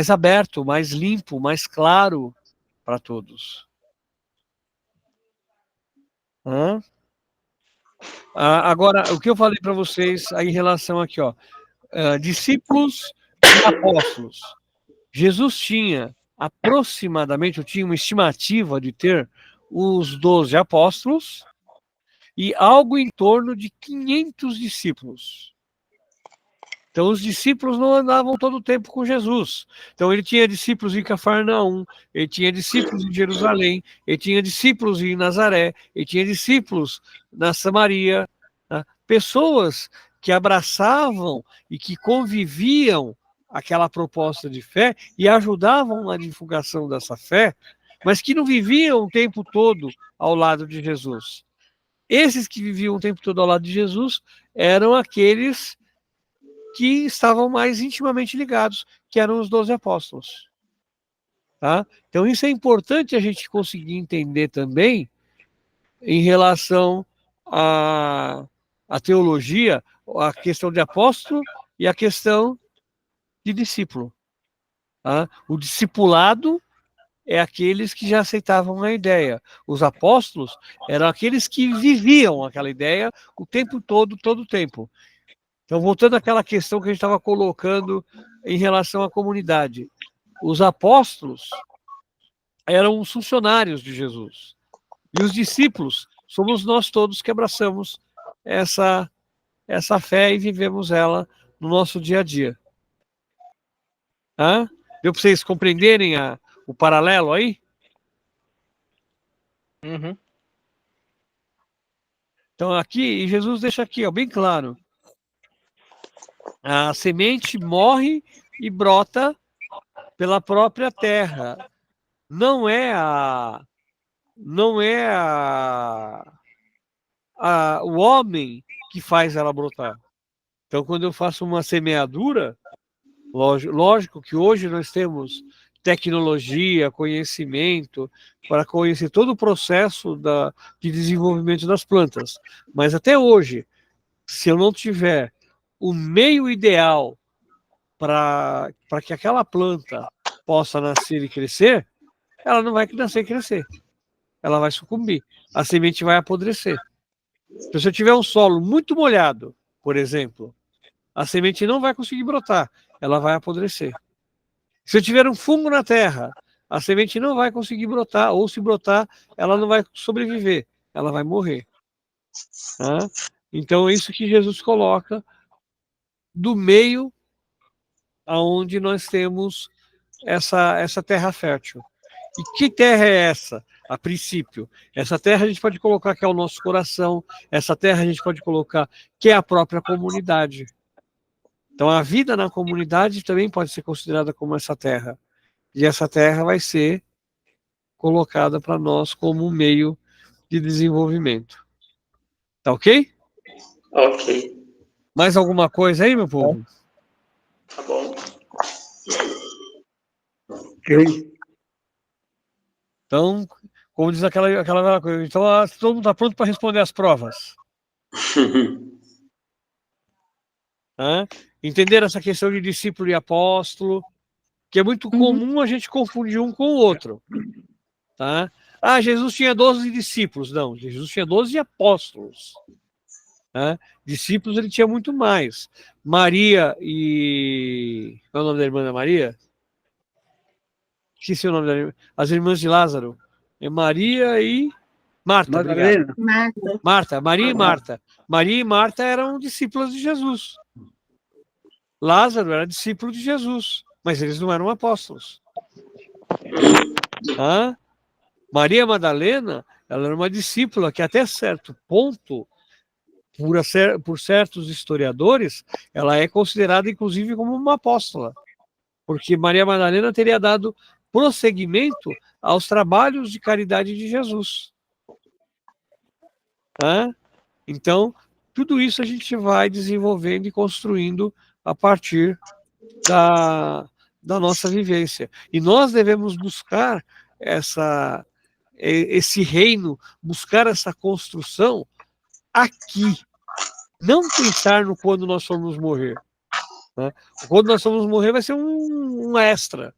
aberto, mais limpo, mais claro para todos. Agora, o que eu falei para vocês aí em relação aqui, ó, discípulos e apóstolos. Jesus tinha aproximadamente, eu tinha uma estimativa de ter os 12 apóstolos e algo em torno de 500 discípulos. Então, os discípulos não andavam todo o tempo com Jesus. Então, ele tinha discípulos em Cafarnaum, ele tinha discípulos em Jerusalém, ele tinha discípulos em Nazaré, ele tinha discípulos na Samaria, né? Pessoas que abraçavam e que conviviam aquela proposta de fé e ajudavam na divulgação dessa fé, mas que não viviam o tempo todo ao lado de Jesus. Esses que viviam o tempo todo ao lado de Jesus eram aqueles que estavam mais intimamente ligados, que eram os 12 apóstolos. Tá? Então isso é importante a gente conseguir entender também em relação à teologia, a questão de apóstolo e a questão de discípulo. Tá? O discipulado é aqueles que já aceitavam a ideia. Os apóstolos eram aqueles que viviam aquela ideia o tempo todo o tempo. Então, voltando àquela questão que a gente estava colocando em relação à comunidade. Os apóstolos eram os funcionários de Jesus. E os discípulos somos nós todos que abraçamos essa fé e vivemos ela no nosso dia a dia. Deu para vocês compreenderem o paralelo aí? Uhum. Então, aqui, Jesus deixa aqui, ó, bem claro. A semente morre e brota pela própria terra. Não é o homem que faz ela brotar. Então, quando eu faço uma semeadura, lógico que hoje nós temos tecnologia, conhecimento, para conhecer todo o processo de desenvolvimento das plantas. Mas até hoje, se eu não tiver o meio ideal para que aquela planta possa nascer e crescer, ela não vai nascer e crescer. Ela vai sucumbir. A semente vai apodrecer. Então, se eu tiver um solo muito molhado, por exemplo, a semente não vai conseguir brotar. Ela vai apodrecer. Se eu tiver um fungo na terra, a semente não vai conseguir brotar, ou se brotar, ela não vai sobreviver. Ela vai morrer. Então, é isso que Jesus coloca do meio aonde nós temos essa terra fértil. E que terra é essa? A princípio, essa terra a gente pode colocar que é o nosso coração, essa terra a gente pode colocar que é a própria comunidade. Então, a vida na comunidade também pode ser considerada como essa terra. E essa terra vai ser colocada para nós como um meio de desenvolvimento. Tá ok? Ok. Mais alguma coisa aí, meu povo? Tá bom. Ok. Então, como diz aquela coisa, então todo mundo está pronto para responder as provas. Entender essa questão de discípulo e apóstolo, que é muito comum a gente confundir um com o outro. Tá? Jesus tinha 12 discípulos. Não, Jesus tinha 12 apóstolos. Discípulos ele tinha muito mais. Maria e... Qual é o nome da irmã da Maria? Esqueci o nome da irmã. As irmãs de Lázaro. É Maria e... Marta, obrigado. Marta, Maria e Marta. Maria e Marta eram discípulas de Jesus. Lázaro era discípulo de Jesus, mas eles não eram apóstolos. Maria Madalena, ela era uma discípula que até certo ponto, por certos historiadores, ela é considerada inclusive como uma apóstola, porque Maria Madalena teria dado prosseguimento aos trabalhos de caridade de Jesus. Então, tudo isso a gente vai desenvolvendo e construindo a partir da nossa vivência. E nós devemos buscar esse reino, buscar essa construção aqui. Não pensar no quando nós formos morrer. Né? Quando nós formos morrer vai ser um extra.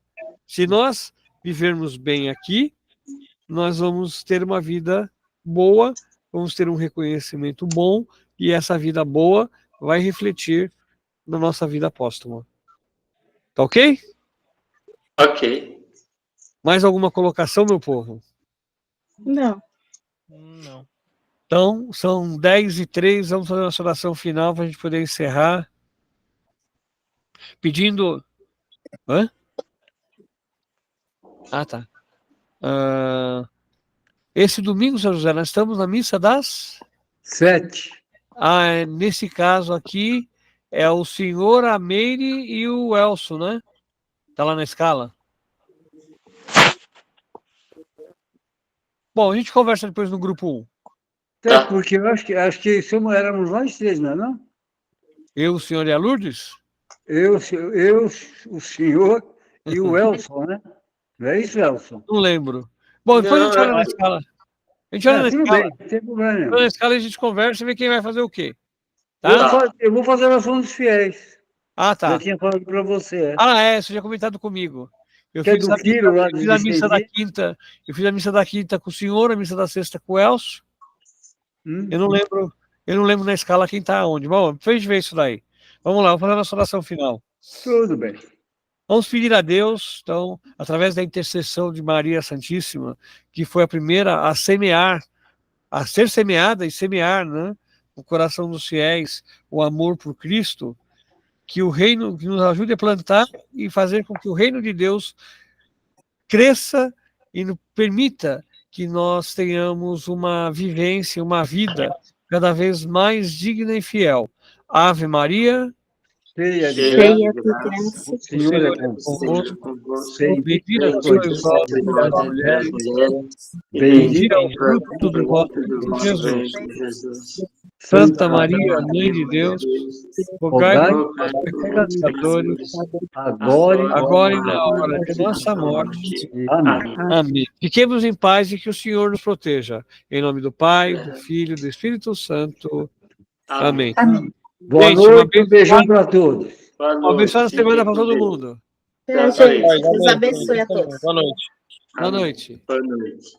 Se nós vivermos bem aqui, nós vamos ter uma vida boa, vamos ter um reconhecimento bom, e essa vida boa vai refletir na nossa vida póstuma. Tá ok? Ok. Mais alguma colocação, meu povo? Não. Não. Então, são 10h03, vamos fazer uma oração final para a gente poder encerrar. Pedindo... Hã? Ah, tá. Esse domingo, São José, nós estamos na missa das... 7. Nesse caso aqui, é o senhor, a Meire e o Elson, né? Tá lá na escala. Bom, a gente conversa depois no grupo 1. Até porque eu acho que éramos nós 3, não é não? Eu, o senhor e a Lourdes? Eu, o senhor e o Elson, né? Não é isso, Elson? Não lembro. Bom, depois a gente olha na escala. A gente olha na Tudo escala. bem, não tem problema Olha na nenhum. escala e a gente conversa e vê quem vai fazer o quê. Tá? Eu vou fazer a oração dos fiéis. Ah, tá. Já tinha falado para você. Você já tinha comentado comigo. Eu Que é fiz do a Quiro lá fiz do a missa da Vicente. quinta. Eu fiz a missa da quinta com o senhor, a missa da sexta com o Elcio. Eu não lembro na escala quem está onde. Bom, depois a gente vê isso daí. Vamos lá, vamos fazer a nossa oração final. Tudo bem. Vamos pedir a Deus, então, através da intercessão de Maria Santíssima, que foi a primeira a semear, a ser semeada e semear, né, no coração dos fiéis, o amor por Cristo, que o reino, que nos ajude a plantar e fazer com que o reino de Deus cresça e nos permita que nós tenhamos uma vivência, uma vida cada vez mais digna e fiel. Ave Maria, Cheia de Cheia graça, de graça, o Senhor é Seja convosco. convosco. bendita Bendita sois vós Sois entre vós as entre as mulheres, mulheres, e bendito Bendito é o fruto do vosso do ventre, vosso Jesus. ventre, Jesus. Santa Maria, Mãe de Deus, rogai rogai por nós, pecadores, agora agora e na hora de nossa morte. e amém. Amém. Fiquemos em paz e que o Senhor nos proteja. Em nome do Pai, do Filho e do Espírito Santo. Amém. Amém. Boa Gente, noite, um beijão para todos. Uma abençoada semana para todo mundo. Tchau, gente. Deus abençoe a todos. Boa noite. Boa noite. Boa noite.